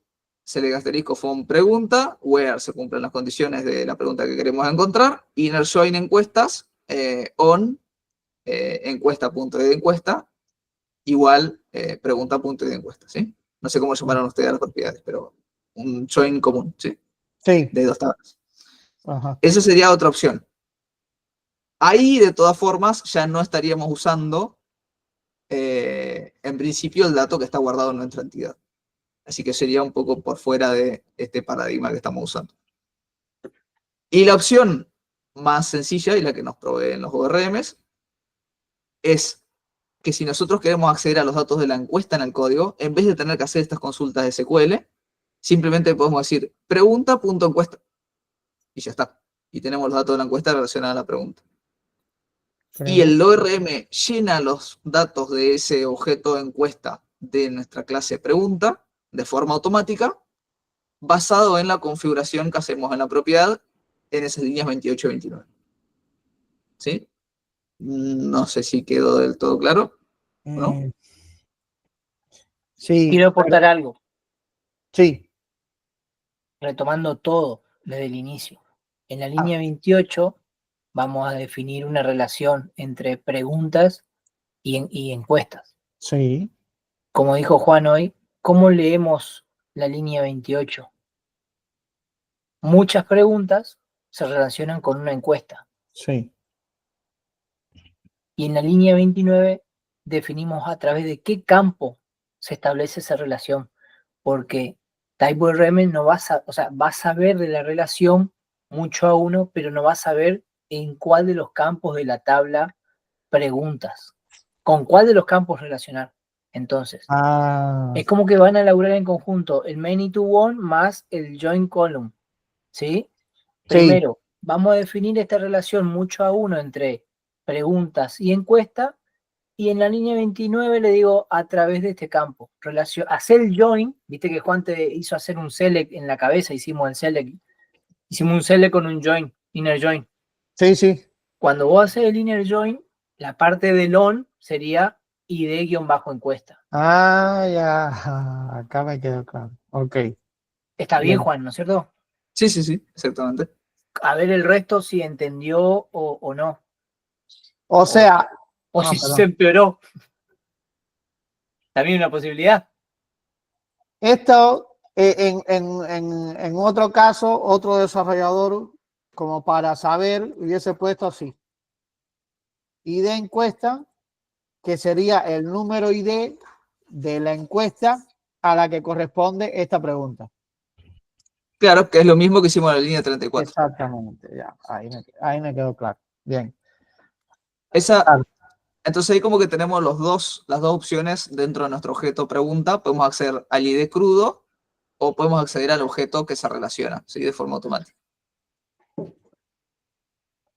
Select asterisco from pregunta, where se cumplen las condiciones de la pregunta que queremos encontrar, inner join encuestas, on encuesta.id encuesta, igual pregunta.id encuesta, ¿sí? No sé cómo llamaron ustedes a las propiedades, pero un join común, ¿sí? Sí. De dos tablas. Ajá. Esa sería otra opción. Ahí, de todas formas, ya no estaríamos usando, en principio, el dato que está guardado en nuestra entidad. Así que sería un poco por fuera de este paradigma que estamos usando. Y la opción más sencilla y la que nos proveen los ORMs es que si nosotros queremos acceder a los datos de la encuesta en el código, en vez de tener que hacer estas consultas de SQL, simplemente podemos decir pregunta.encuesta y ya está. Y tenemos los datos de la encuesta relacionados a la pregunta. Y el ORM llena los datos de ese objeto de encuesta de nuestra clase pregunta de forma automática, basado en la configuración que hacemos en la propiedad en esas líneas 28 y 29. ¿Sí? No sé si quedó del todo claro, ¿no? Sí, Quiero aportar algo, sí, retomando todo desde el inicio. En la línea 28 vamos a definir una relación entre preguntas y encuestas. sí, Como dijo Juan hoy, ¿cómo leemos la línea 28? Muchas preguntas se relacionan con una encuesta. sí. Y en la línea 29 definimos a través de qué campo se establece esa relación. Porque TypeORM no va a, o sea, va a saber de la relación mucho a uno, pero no va a saber en cuál de los campos de la tabla preguntas, con cuál de los campos relacionar. Entonces, es como que van a elaborar en conjunto el many to one más el join column, ¿sí? Primero, vamos a definir esta relación mucho a uno entre preguntas y encuesta, y en la línea 29 le digo a través de este campo, hacer el join, viste que Juan te hizo hacer un select en la cabeza, hicimos un select con un join, inner join. Sí, sí. Cuando vos haces el inner join, la parte del on sería id-encuesta. Ya, acá me quedó claro. Ok. Está bien, Bien. Juan, ¿no es cierto? Sí, sí, sí, exactamente. A ver el resto si entendió o no. O sea, O si perdón. se empeoró. También una posibilidad. Esto, en otro caso, otro desarrollador, como para saber, hubiese puesto así. ID encuesta, que sería el número ID de la encuesta a la que corresponde esta pregunta. Claro, que es lo mismo que hicimos en la línea 34. Exactamente, ya. Ahí me quedó claro. Bien. Entonces ahí como que tenemos las dos opciones dentro de nuestro objeto pregunta. Podemos acceder al ID crudo o podemos acceder al objeto que se relaciona, ¿sí? De forma automática.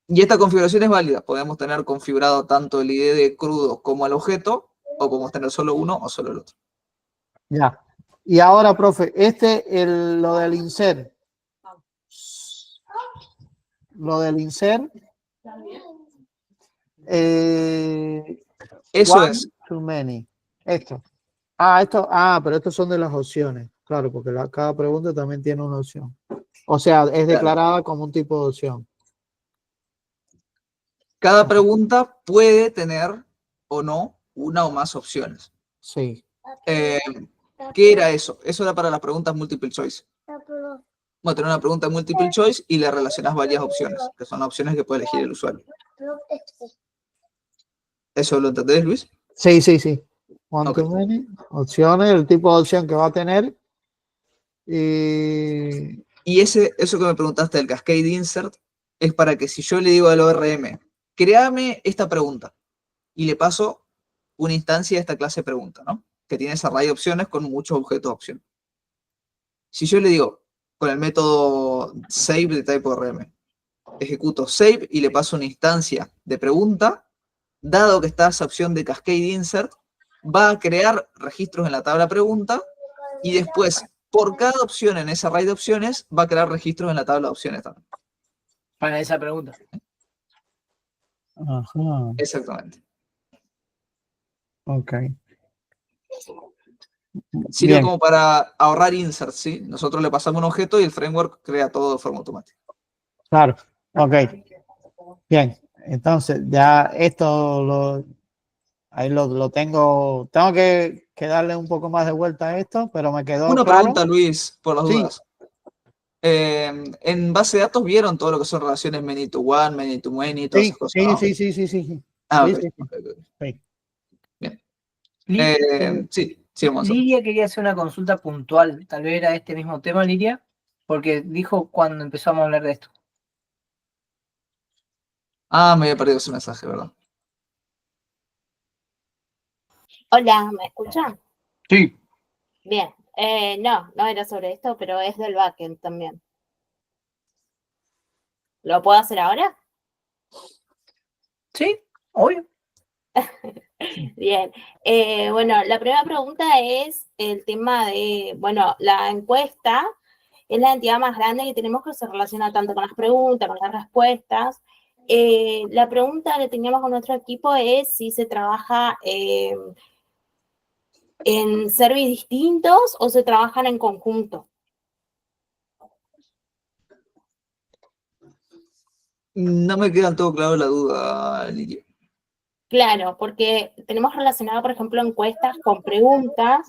Y esta configuración es válida. Podemos tener configurado tanto el ID de crudo como el objeto, o podemos tener solo uno o solo el otro. Ya. Y ahora, profe, lo del insert. Lo del insert. Eso One es. too many. Esto. Pero estos son de las opciones. Claro, porque cada pregunta también tiene una opción. O sea, es declarada como un tipo de opción. Cada pregunta puede tener o no una o más opciones. Sí. ¿Qué era eso? Eso era para las preguntas multiple choice. Bueno, tener una pregunta multiple choice y le relacionas varias opciones, que son las opciones que puede elegir el usuario. ¿Eso lo entendés, Luis? Sí, sí, sí. One Okay. too many. Opciones, el tipo de opción que va a tener. Y eso que me preguntaste del Cascade Insert es para que si yo le digo al ORM, créame esta pregunta, y le paso una instancia de esta clase pregunta, ¿no? Que tiene esa array de opciones con muchos objetos de opción. Si yo le digo con el método save de TypeORM, ejecuto save y le paso una instancia de pregunta, dado que está esa opción de Cascade Insert, va a crear registros en la tabla pregunta y después, por cada opción en esa array de opciones, va a crear registros en la tabla de opciones también. Para esa pregunta. Ajá. Exactamente. Ok. Sirve Bien. como para ahorrar inserts, ¿sí? Nosotros le pasamos un objeto y el framework crea todo de forma automática. Claro. Ok. Bien. Entonces, ya esto ahí lo tengo. Tengo que darle un poco más de vuelta a esto, pero me quedó Una claro. pregunta, Luis, por las Sí. dudas. En base de datos vieron todo lo que son relaciones many to one, many to many, todas Sí, esas cosas, ¿no? sí. Sí, Sí, sí. Bien. Sí, vamos a hacer. Lidia quería hacer una consulta puntual, tal vez era este mismo tema, Lidia, porque dijo cuando empezamos a hablar de esto. Me había perdido ese mensaje, ¿verdad? Hola, ¿me escuchan? Sí. Bien. No era sobre esto, pero es del backend también. ¿Lo puedo hacer ahora? Sí, obvio. Bien. Bueno, la primera pregunta es el tema de, bueno, la encuesta es la entidad más grande que tenemos, que se relaciona tanto con las preguntas, con las respuestas. La pregunta que teníamos con nuestro equipo es si se trabaja en servicios distintos o se trabajan en conjunto. No me queda del todo claro la duda, Lidia. Claro, porque tenemos relacionado, por ejemplo, encuestas con preguntas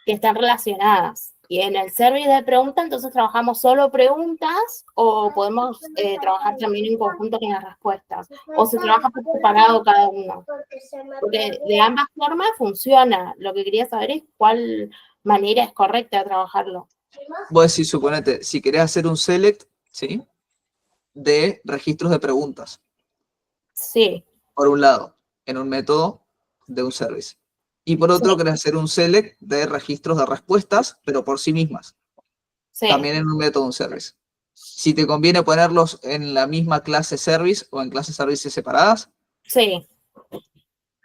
que están relacionadas. Y en el servicio de preguntas, entonces trabajamos solo preguntas o podemos trabajar también en conjunto con las respuestas. O se trabaja por separado cada uno. Porque de ambas formas funciona. Lo que quería saber es cuál manera es correcta de trabajarlo. Vos decís, suponete, si querés hacer un select, ¿sí? De registros de preguntas, Sí, por un lado, en un método de un service. Y por otro, sí, querés hacer un select de registros de respuestas, pero por sí mismas, sí, también en un método de un service. Si te conviene ponerlos en la misma clase service o en clases services separadas, sí.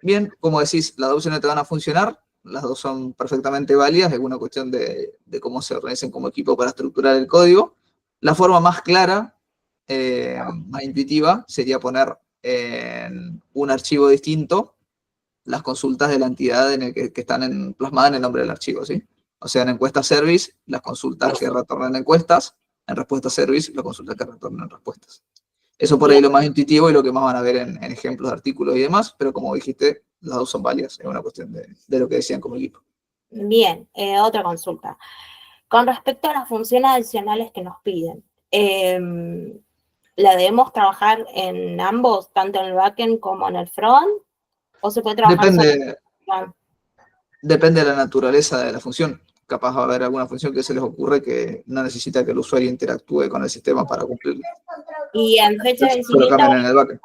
bien, como decís, las dos opciones te van a funcionar, las dos son perfectamente válidas, es una cuestión de cómo se organicen como equipo para estructurar el código. La forma más clara, más intuitiva, sería poner en un archivo distinto las consultas de la entidad en el que están plasmadas en el nombre del archivo, ¿sí? O sea, en encuesta service, las consultas que retornan encuestas; en respuesta service, las consultas que retornan respuestas. Eso por ahí es lo más intuitivo y lo que más van a ver en ejemplos de artículos y demás, pero como dijiste, las dos son válidas, es una cuestión de lo que decían como equipo. Bien, otra consulta. Con respecto a las funciones adicionales que nos piden, ¿la debemos trabajar en ambos, tanto en el backend como en el front? ¿O se puede trabajar solo en el front? Depende de la naturaleza de la función. Capaz va a haber alguna función que se les ocurre que no necesita que el usuario interactúe con el sistema para cumplirla. Y en fecha de Entonces, lo vencimiento, cambian en el backend.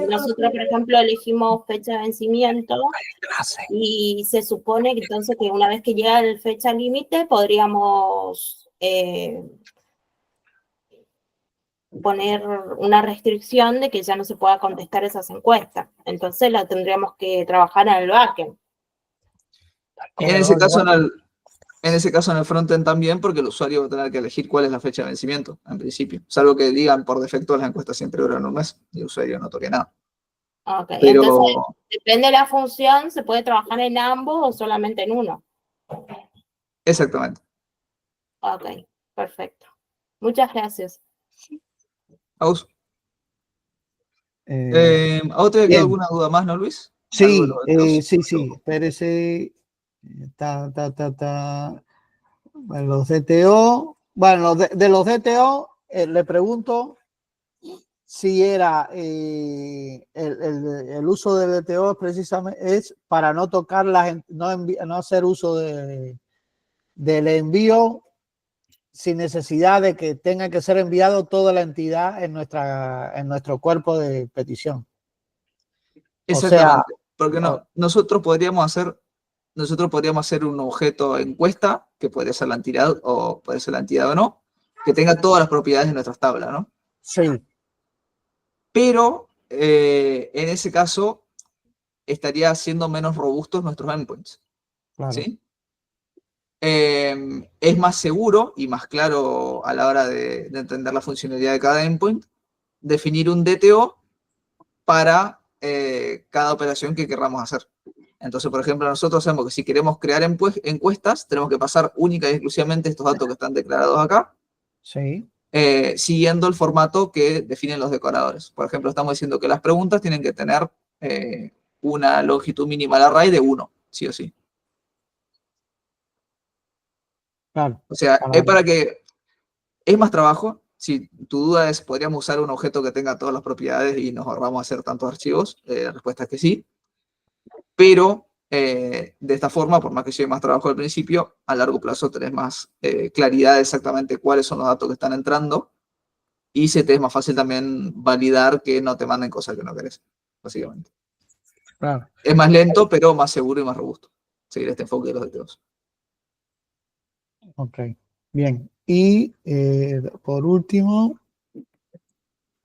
nosotros, por ejemplo, elegimos fecha de vencimiento y se supone que entonces que una vez que llega la fecha límite podríamos poner una restricción de que ya no se pueda contestar esas encuestas. Entonces la tendríamos que trabajar en el backend. En ese caso, en ese caso, en el frontend también, porque el usuario va a tener que elegir cuál es la fecha de vencimiento, en principio. Salvo que digan por defecto las encuestas siempre duran un mes y el usuario no toque nada. Ok, Pero, entonces depende de la función, ¿se puede trabajar en ambos o solamente en uno? exactamente. Ok, perfecto. Muchas gracias. Aus, Eh, ¿a vos te quedó bien. alguna duda más, no, Luis? ¿Algo de Sí, los otros? sí, espérese. Bueno, los DTO, bueno, de los DTO, le pregunto si era el uso del DTO precisamente es para no tocar no hacer uso del envío sin necesidad de que tenga que ser enviado toda la entidad en nuestro cuerpo de petición. O sea, Exactamente. Porque no, nosotros podríamos hacer un objeto encuesta, que podría ser la entidad o puede ser la entidad o no, que tenga todas las propiedades de nuestras tablas, ¿no? sí, Pero en ese caso estaría siendo menos robustos nuestros endpoints, claro. ¿sí? Es más seguro y más claro a la hora de entender la funcionalidad de cada endpoint definir un DTO para cada operación que querramos hacer. Entonces, por ejemplo, nosotros sabemos que si queremos crear encuestas, tenemos que pasar única y exclusivamente estos datos que están declarados acá, Sí, siguiendo el formato que definen los decoradores. Por ejemplo, estamos diciendo que las preguntas tienen que tener una longitud mínima al array de 1, sí o sí. claro. O sea, es para que es más trabajo. Si tu duda es, ¿podríamos usar un objeto que tenga todas las propiedades y nos ahorramos hacer tantos archivos? La respuesta es que sí. Pero de esta forma, por más que lleve más trabajo al principio, a largo plazo tenés más claridad de exactamente cuáles son los datos que están entrando y se te es más fácil también validar que no te manden cosas que no querés, básicamente. Claro. Es más lento, pero más seguro y más robusto seguir este enfoque de los DTOs. Ok, bien. Y por último,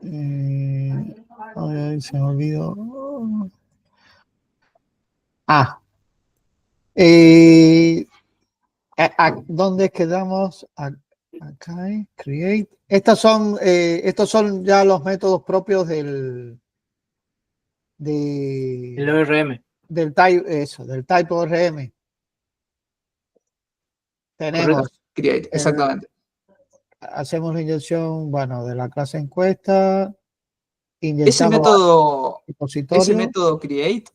ay, se me olvidó. Ah, ¿dónde quedamos? Acá, create. Estos son ya los métodos propios del El ORM. del type ORM. Tenemos, Create, exactamente. hacemos la inyección, bueno, de la clase encuesta, Ese inyectamos ese repositorio, método create,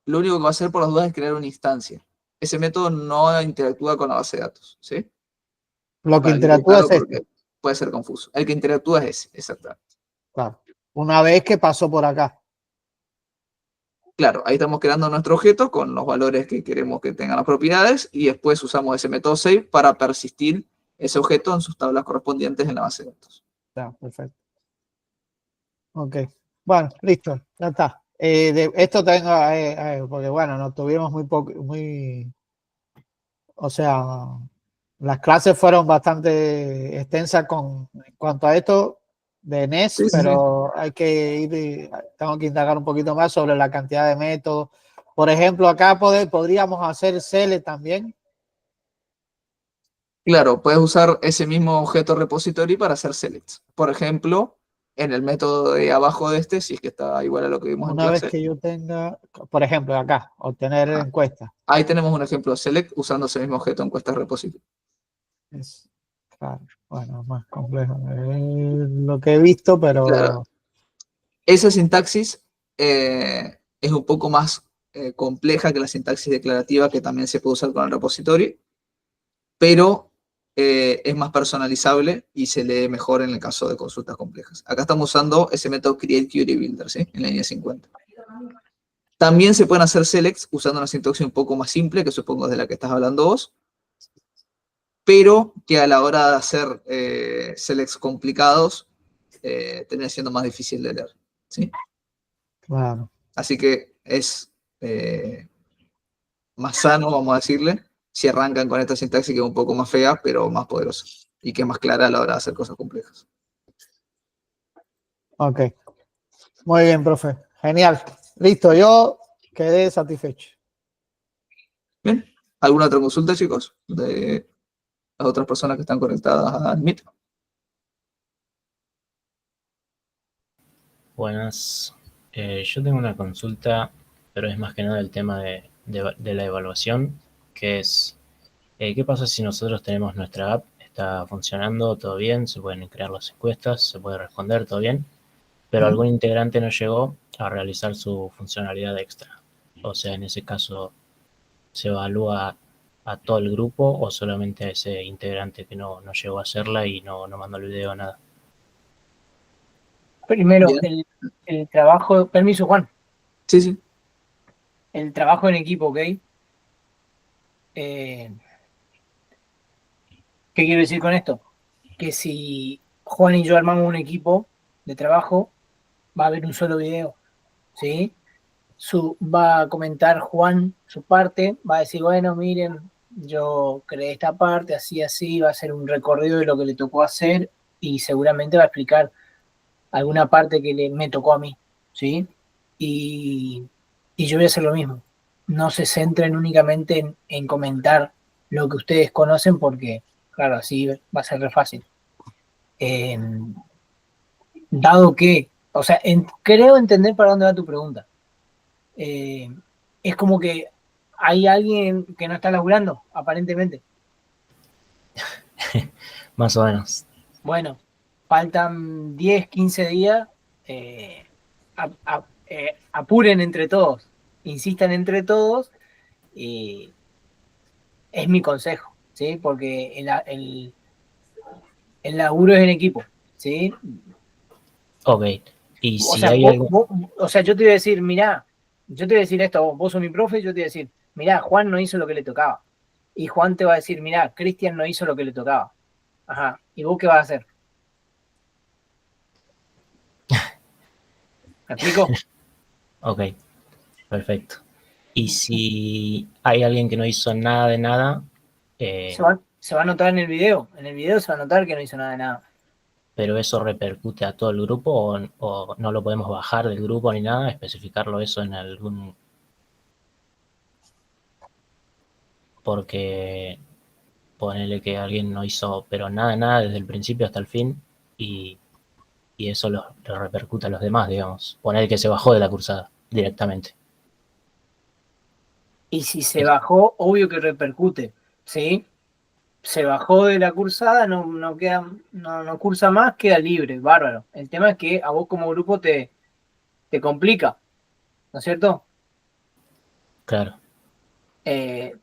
lo único que va a hacer por las dudas es crear una instancia. Ese método no interactúa con la base de datos, ¿sí? lo que Para que quede interactúa claro es este. porque puede ser confuso. El que interactúa es ese, exactamente. Claro. Una vez que pasó por acá. Claro, ahí estamos creando nuestro objeto con los valores que queremos que tengan las propiedades y después usamos ese método save para persistir ese objeto en sus tablas correspondientes en la base de datos. Ya, perfecto. Ok. Bueno, listo, ya está. Esto tengo, porque bueno, nos tuvimos o sea, las clases fueron bastante extensas en cuanto a esto de NES, Sí, sí, sí. pero tengo que indagar un poquito más sobre la cantidad de métodos. Por ejemplo, acá podríamos hacer select también. Claro, puedes usar ese mismo objeto repository para hacer selects. Por ejemplo, en el método de abajo de este, si es que está igual a lo que vimos en Una vez clase. que yo tenga, por ejemplo, acá, obtener Ajá. encuestas. Ahí tenemos un ejemplo de select usando ese mismo objeto encuestas repository. Claro, bueno, más complejo. Lo que he visto, pero Claro, esa sintaxis es un poco más compleja que la sintaxis declarativa que también se puede usar con el repository, pero es más personalizable y se lee mejor en el caso de consultas complejas. Acá estamos usando ese método create query builder, ¿sí? En la línea 50. También se pueden hacer selects usando una sintaxis un poco más simple, que supongo es de la que estás hablando vos, pero que a la hora de hacer selects complicados termina siendo más difícil de leer, ¿sí? claro. Así que es más sano, vamos a decirle, si arrancan con esta sintaxis que es un poco más fea, pero más poderosa y que es más clara a la hora de hacer cosas complejas. Ok. Muy bien, profe. Genial. Listo, yo quedé satisfecho. Bien, ¿alguna otra consulta, chicos, de las otras personas que están conectadas al Meet? Buenas. Yo tengo una consulta, pero es más que nada el tema de la evaluación, que es, ¿qué pasa si nosotros tenemos nuestra app, está funcionando todo bien, se pueden crear las encuestas, se puede responder todo bien, pero algún integrante no llegó a realizar su funcionalidad extra? O sea, en ese caso, ¿se evalúa a todo el grupo o solamente a ese integrante que no llegó a hacerla y no mandó el video, nada? Primero, Bien. el trabajo, permiso Juan, Sí, sí. el trabajo en equipo, ¿ok? ¿Qué quiero decir con esto? Que si Juan y yo armamos un equipo de trabajo, va a haber un solo video, ¿sí? Va a comentar Juan su parte, va a decir, bueno, miren, yo creé esta parte, así, así, va a hacer un recorrido de lo que le tocó hacer y seguramente va a explicar alguna parte que me tocó a mí, ¿sí? Y, y yo voy a hacer lo mismo. No se centren únicamente en comentar lo que ustedes conocen porque, claro, así va a ser re fácil. Eh, dado que, o sea, creo entender para dónde va tu pregunta. Es como que hay alguien que no está laburando, aparentemente. Más o menos. Bueno, faltan 10, 15 días. Apuren entre todos, insistan entre todos. Es mi consejo, ¿sí? Porque el laburo es en equipo, ¿sí? Ok. Y O si sea, hay algo... o sea, yo te voy a decir, mirá, yo te voy a decir esto, vos sos mi profe, yo te voy a decir, mirá, Juan no hizo lo que le tocaba. Y Juan te va a decir, mirá, Cristian no hizo lo que le tocaba. Ajá. ¿Y vos qué vas a hacer? ¿Me explico? Ok, perfecto. Y si hay alguien que no hizo nada de nada, Se va a notar en el video. En el video se va a notar que no hizo nada de nada. pero eso repercute a todo el grupo o no lo podemos bajar del grupo ni nada, especificarlo eso en algún... Porque Ponele que alguien no hizo, pero nada desde el principio hasta el fin, y, y eso lo repercute a los demás, digamos. Ponele que se bajó de la cursada directamente. Y si se bajó, obvio que repercute, ¿sí? Se bajó de la cursada, no queda, no cursa más, queda libre, bárbaro. El tema es que a vos como grupo te complica, ¿no es cierto? Claro,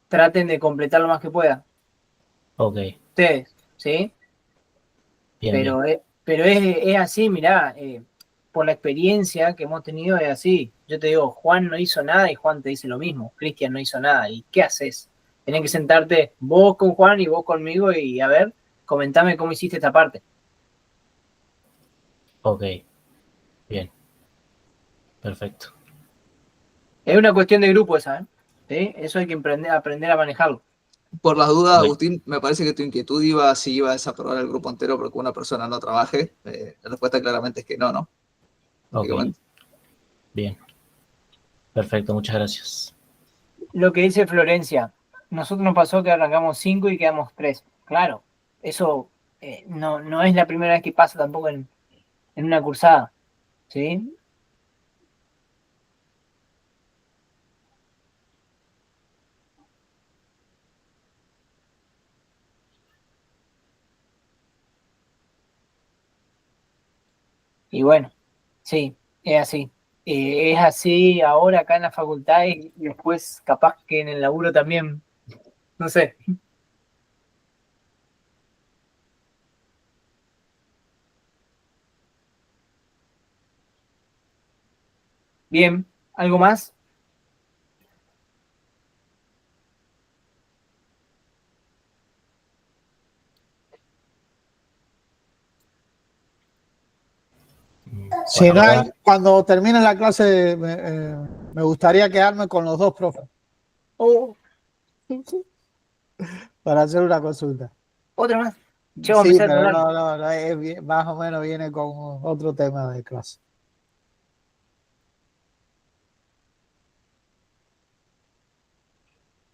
Traten de completar lo más que puedan, ok, ustedes, ¿sí? bien. Pero es así, mirá, por la experiencia que hemos tenido es así. Yo te digo, Juan no hizo nada y Juan te dice lo mismo, Cristian no hizo nada. ¿Y qué haces? Tenés que sentarte vos con Juan y vos conmigo y a ver, comentame cómo hiciste esta parte. Ok, bien, perfecto. Es una cuestión de grupo esa, ¿eh? ¿Sí? Eso hay que aprender a manejarlo. Por las dudas, Bueno, Agustín, me parece que tu inquietud iba si iba a desaprobar el grupo entero porque una persona no trabaje. La respuesta claramente es que no, ¿no? ok, Lógicamente. bien, perfecto, muchas gracias. Lo que dice Florencia, nosotros nos pasó que arrancamos 5 y quedamos 3. Claro, eso no es la primera vez que pasa tampoco en una cursada, ¿sí? Y bueno, sí, es así. Es así ahora acá en la facultad y después capaz que en el laburo también, no sé. Bien, ¿algo más? Si Por no hay, ahora, cuando termine la clase, me gustaría quedarme con los dos profes Oh, para hacer una consulta. otra más. Che, vamos a Sí, empezar a pero hablar. no, más o menos viene con otro tema de clase.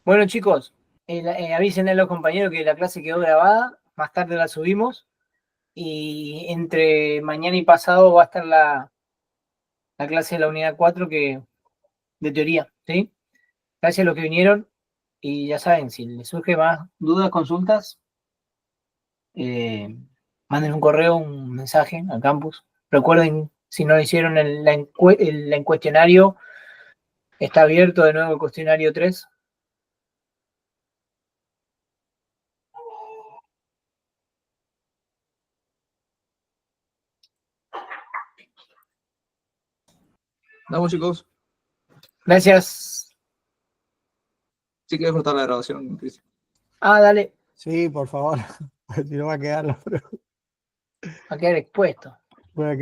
Bueno, chicos, avísenle a los compañeros que la clase quedó grabada, más tarde la subimos y entre mañana y pasado va a estar la clase de la unidad 4 de teoría, ¿sí? Gracias a los que vinieron y ya saben, si les surge más dudas, consultas, eh, manden un correo, un mensaje al campus. Recuerden, si no hicieron el cuestionario, está abierto de nuevo el cuestionario 3. Vamos, chicos. Gracias. Sí que cortar la grabación, Cristian. Ah, dale, Sí, por favor. Si no va a quedar la a quedar expuesto. prueba.